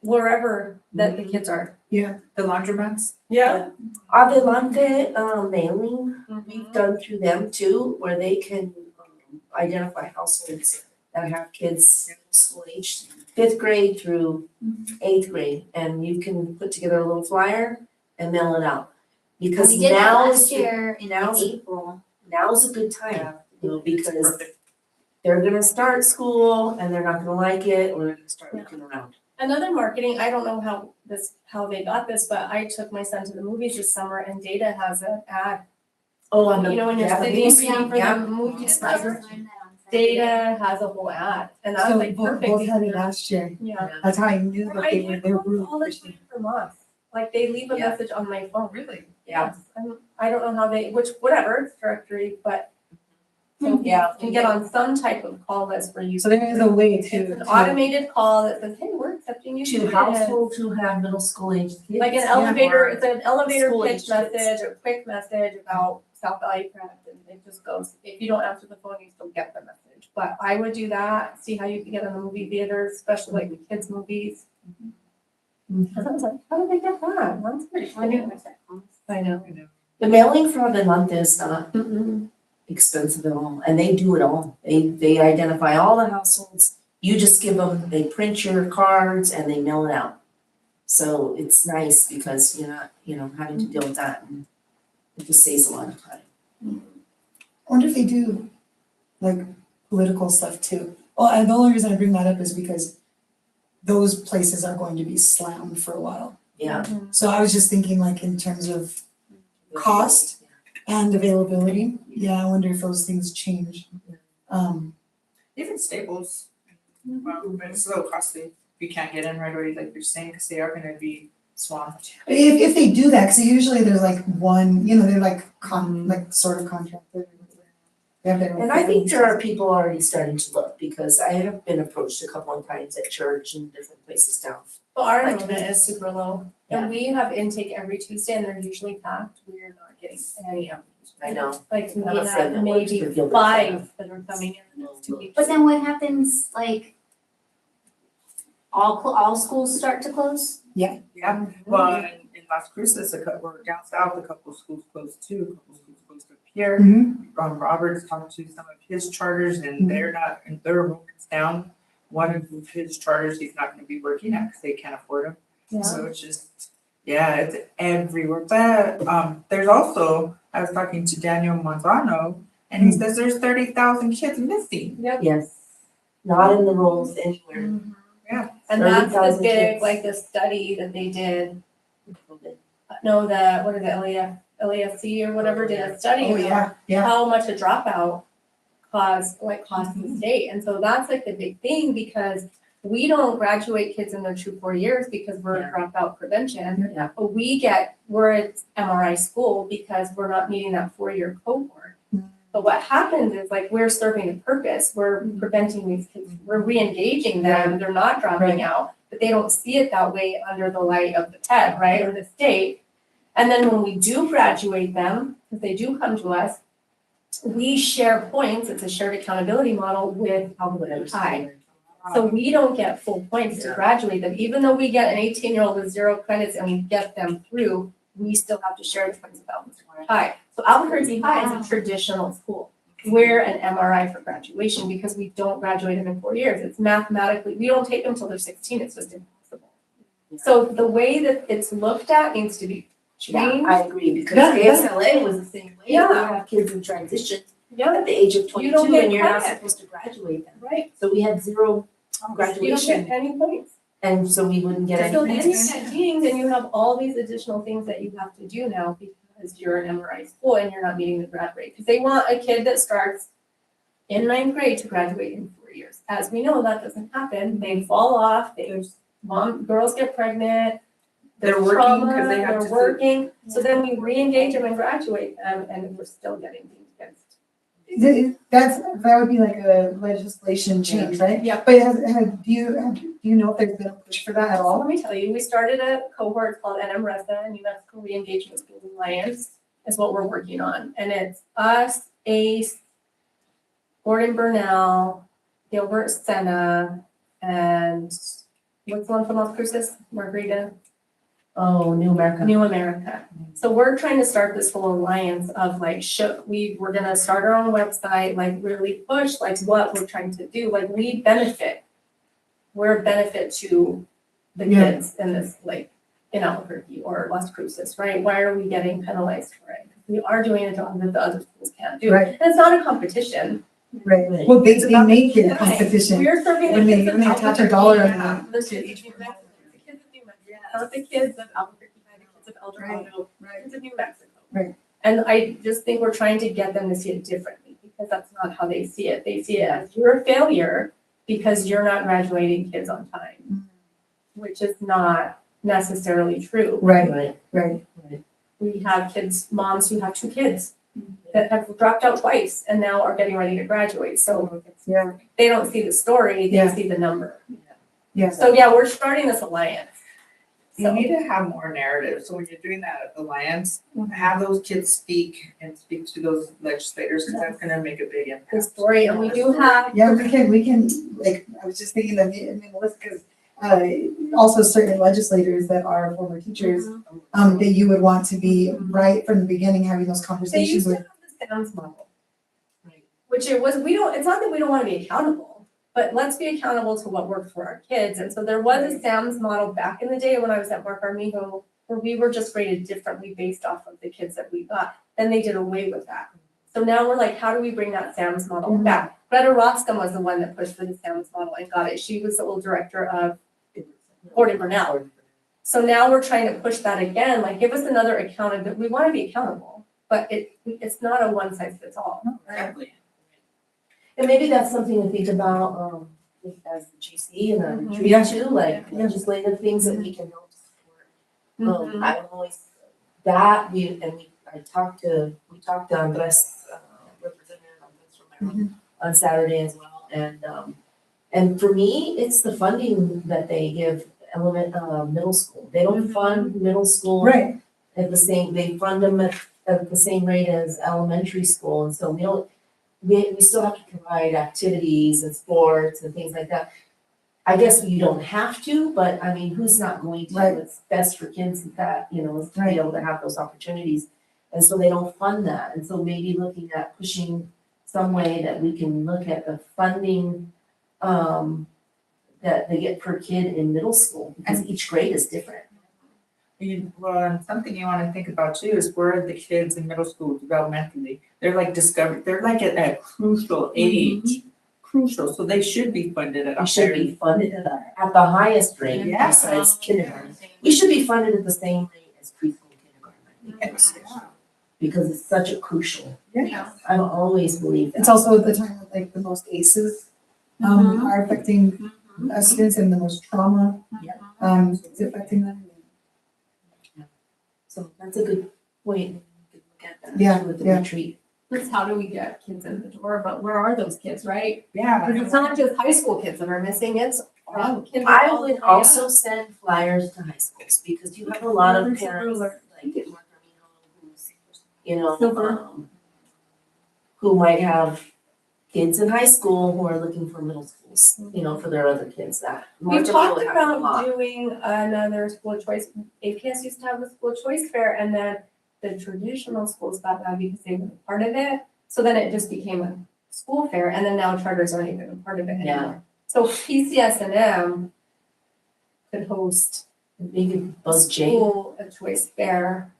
wherever that the kids are. The laundromats. Yeah. Adelante mailing, Mm-hmm. we've done through them too, where they can identify households that have kids school age, 5th grade through 8th grade, and you can put together a little flyer and mail it out. Because We did that now's last year in now's- April. now's a good time, you know, because Perfect. they're gonna start school and they're not gonna like it, or they're gonna start looking around. Another marketing, I don't know how they got this, but I took my son to the movies this summer and Data has an ad. Oh, on the, You know, when you're yeah, the sitting movie, for yeah. the movie Yes, stuff, I learned that on Saturday. Data has a whole ad, and I was So like, perfect. both had it last year. Yeah. That's how I knew that I they were, get they were calls all the rude. time from us, like they leave a Yeah. message on my phone. Really? Yeah. I don't know how they, whatever, it's directory, but so Yeah. you can get on some type of call list where you. So there is a way It's to. an automated call that says, hey, we're accepting you. To students." households who have middle school age kids. Like an elevator, or- it's an elevator School pitch age kids. message, or quick message about South Valley Prep, and it just goes, if you don't answer the phone, you still get the message. But I would do that, see how you can get in the movie theaters, especially like the kids' movies. Cause I was like, how did they get that? That's pretty I wonder cool. how much that costs. I know. The mailing for Adelante is not expensive at all, and they do it all. They identify all the households. You just give them, they print your cards and they mail it out. So it's nice because you're not, you know, having to deal with that, and it just saves a lot of time. I wonder if they do like political stuff too. Well, and the only reason I bring that up is because those places are going to be slammed for a while. Yeah. So I was just thinking like in terms of cost and availability. Yeah, I wonder if those things change. Even Staples, but it's a little costly. We can't get in right away, like you're saying, because they are gonna be swamped. If they do that, because usually there's like one, you know, they're like like sort of contracted. They have their own And I think there families. are people already starting to look, because I have been approached a couple of times at church and different places down. Well, our Like- enrollment is super low, and we have intake every Tuesday, and they're usually packed, we are not getting any applications. I know. Like, we I have a friend have that works maybe for Gilbert. 5 that are coming in the next 2 weeks. But then what happens, like, all schools start to close? Yeah, well, in Las Cruces, or down south, a couple of schools closed too, a couple of schools closed up here. Mhm. Robert's talked to some of his charters and they're not, and their enrollment's down. one of his charters he's not gonna be working at because they can't afford him. Yeah. So it's just, yeah, it's everywhere, but there's also, I was talking to Daniel Manzano and he says there's 30,000 kids missing. Yes, not in the rolls anywhere. And that's the 30,000 big, kids. like the study that they did, no, what is it, LAFC or whatever, did a study Oh, on yeah, yeah. how much a dropout cost the state. And so that's like the big thing, because we don't graduate kids in their 2-4 years because we're Yeah. dropout prevention. Yeah. But we're at MRI school because we're not meeting that 4-year cohort. But what happens is like we're serving a purpose, we're preventing these kids, we're re-engaging them, they're not dropping out. But they don't see it that way under the light of the TED, right, or the state. And then when we do graduate them, if they do come to us, we share points, it's a shared accountability model with Algorithm High. So we don't get full points to Yeah. graduate them, even though we get an 18-year-old with 0 credits and we get them through, we still have to share the points with Algorithm High. So Albuquerque High is a traditional school. We're an MRI for graduation because we don't graduate them in 4 years. It's mathematically, we don't take them till they're 16, it's just impossible. So the way that it's looked at needs to be Yeah, changed. I agree, because Yeah, ASLA was the same way. We Yeah. have kids in transition Yeah, at the age of You don't 22 get and you're not credit. supposed to graduate them. right. So we had 0 You don't graduation, get any points. and so we wouldn't get any So then you points. get deans and you have all these additional things that you have to do now because you're an MRI school and you're not meeting the grad rate. Because they want a kid that starts in 9th grade to graduate in 4 years. As we know, that doesn't happen. They fall off, girls get pregnant. They're there's working 'cause trauma, they have to They're working, so then we re-engage them and graduate them and we're still getting things against. That would be like a legislation change, right? Yeah. But do you know if there's been a push for that at So all? let me tell you, we started a cohort called NMRESA, New Mexico Re-Engagement Schools Alliance, is what we're working on. And it's us, ACE, Gordon Burnell, Gilbert Senna, and what's the one from Las Cruces? Margarita? Oh, New America. New America. So we're trying to start this whole alliance of like, we're gonna start our own website, like really push like what we're trying to do, like we benefit. We're a benefit to the Yeah. kids in this, like, in Albuquerque or Las Cruces, right? Why are we getting penalized for it? We are doing a job that the other schools can't do. Right. And it's not a competition. Right, Right. well, they It's about make it a Right. competition. We're serving the When they- kids of when they attach a Albuquerque, dollar on yeah, the- the kids of New Mexico, the kids of New Mexico, not the kids of Albuquerque, the kids of El Dorado, the kids of New Mexico. Right. And I just think we're trying to get them to see it differently, because that's not how they see it. They see it as you're a failure because you're not graduating kids on time, which is not necessarily true. Right, Right. right. We have moms who have 2 kids that have dropped out twice and now are getting ready to graduate. So Yeah. they don't see the story, they Yeah. see the number. Yeah. So yeah, we're starting this alliance. You So need to have more narrative, so when you're doing that alliance, have those kids speak to those legislators, because that's gonna make a big the impact. story, and we do have, Yeah, we can, like, I was just thinking of Melissa, because also certain legislators that are former teachers, that you would want to be right from the beginning, having those they conversations used to with. have the SAMS model. Right. Which it's not that we don't wanna be accountable, but let's be accountable to what worked for our kids. And so there was a SAMS model back in the day when I was at Mark Armijo, where we were just rated differently based off of the kids that we got. Then they did away with that. So now we're like, how do we bring that SAMS model Mhm. back? Greta Roscom was the one that pushed for the SAMS model and got it. She was the old director of Gordon Burnell. So now we're trying to push that again, like give us another accountability. We wanna be accountable, but it's not a one size fits all. Exactly. And maybe that's something to think about, as the GC and Mhm. the retreat too, like legislative things that we can help support. Mhm. I always, that, we talked to Andres, Representative Andres Romero on Saturday as well, and for me, it's the funding that they give middle school. They don't fund middle school Right, at the same, they fund them at the same rate as elementary school, and so we still have to provide activities and sports and things like that. I guess you don't have to, but I mean, who's not going to? Right. It's best for kids that, is to Right. be able to have those opportunities. And so they don't fund that, and so maybe looking at pushing some way that we can look at the funding, that they get per kid in middle school, because each grade is different. Well, and something you wanna think about too is where are the kids in middle school developmentally? They're like they're like at a crucial age, crucial, so they should be funded at a We should higher. be funded at the highest rate Yeah. besides kindergarten. We should be funded at the same rate as preschool and kindergarten, because it's such a crucial, Yeah. I've always believed that. It's also the time that like the most ACEs are affecting students and the most trauma is affecting them. So that's a good point, we could look at that Yeah, too with the yeah. retreat. That's how do we get kids in the door, but where are those kids, right? Yeah. Because it's not just high school kids that are missing, it's all kids. I all the would way also up. send flyers to high schools, because you have a lot of Others are parents, ruler. like at Mark Armino, who's, you know, Silver. who might have kids in high school who are looking for middle schools, you know, for their other kids that. We've Mark Armino talked happened a about lot. doing another school choice, APS used to have the school choice fair, and then the traditional schools got that because they were part of it. So then it just became a school fair, and then now charters aren't even a part of it Yeah. anymore. So PCS&M could host Maybe Buzz J. school a choice fair.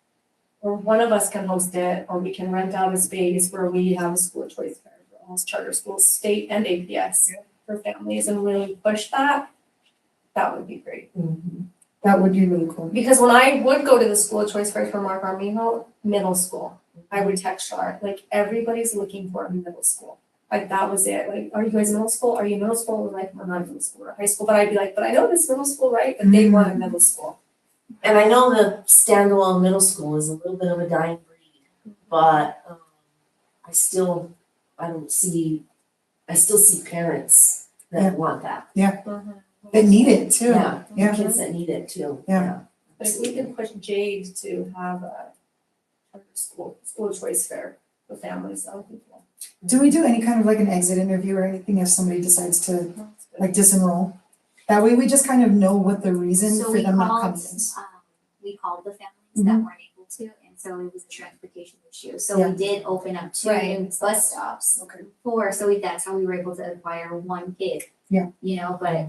Or one of us can host it, or we can rent out a space where we have a school choice fair for all charter schools, state and APS for families, and really push that. That would be great. Mhm. That would be really cool. Because when I would go to the school choice fair for Mark Armijo, middle school, I would text Char, like, everybody's looking for a middle school. Like, that was it, like, are you guys middle school, are you middle school, we're like, we're not middle school, we're high school, but I'd be like, but I know this middle school, right, but they want a middle school. And I know the standalone middle school is a little bit of a dying breed, but I still see parents Yeah. that want that. They need it too. Yeah, Yeah. kids that need it too. Yeah. But if we can push Jade to have a charter school choice fair for families, that would be cool. Do we do any kind of like an exit interview or anything if somebody decides to like disenroll? That way we just kind of know what the reason So for we them not called, coming is. we called the families that weren't able to, and so it was a transportation issue. So Yeah. we did open up two Right. bus stops Okay. for, that's how we were able to acquire one kid. Yeah. You know, but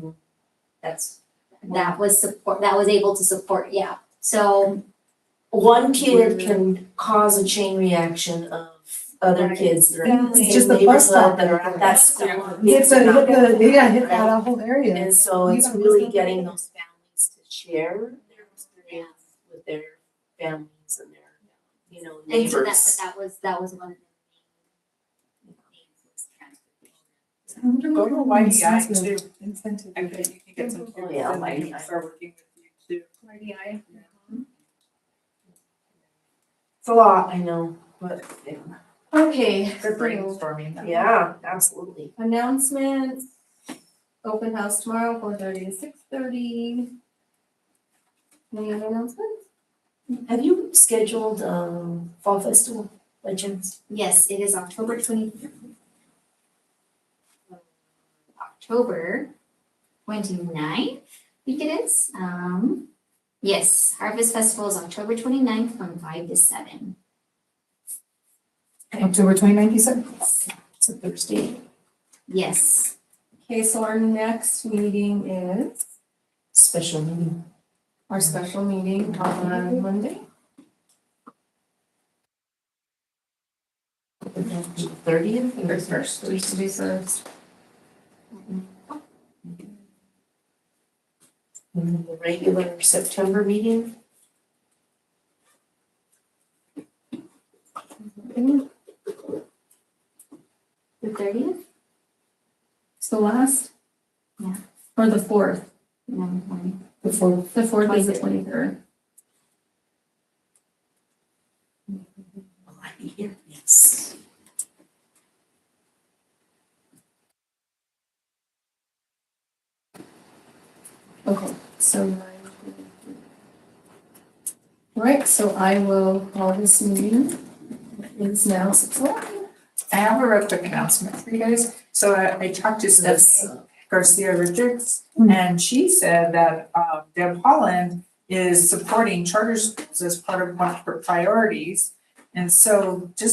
that was able to support, yeah. So, One kid can cause a chain reaction of other Right. kids that are in Family. the Just same the bus neighborhood stop. that are at that school. Hit that whole area. And so it's really getting those families to share their experience with their families and their, you know, and so neighbors. that was one of the main things was transportation. Go to YDI too. Incentive. I bet you can get some Oh, kids yeah, and they YDI. can start working with you too. RDI. It's a lot, I know, but yeah. Okay, Good so brainstorming. Yeah, absolutely. announcements, open house tomorrow, 4:30 to 6:30. Any other announcements? Have you scheduled fall festival by chance? Yes, it is October 29th, I think it is. Yes, Harvest Festival is October 29th from 5 to 7. October 29th, you said? It's a Thursday. Yes, Okay, so our next meeting is Special meeting. our special meeting on Monday. 30th or First, we should be first. And then the regular September meeting. the 30th? It's the last? Yeah. Or the fourth? No, The fourth. The fourth is the 23rd. Will I be here? Yes. Okay, so. All right, so I will call this meeting. It is now 6:11. I have a real quick announcement for you guys. So I talked to Stephanie Garcia Richards, and she said that Deb Holland is supporting charter schools as part of one of her priorities. And so just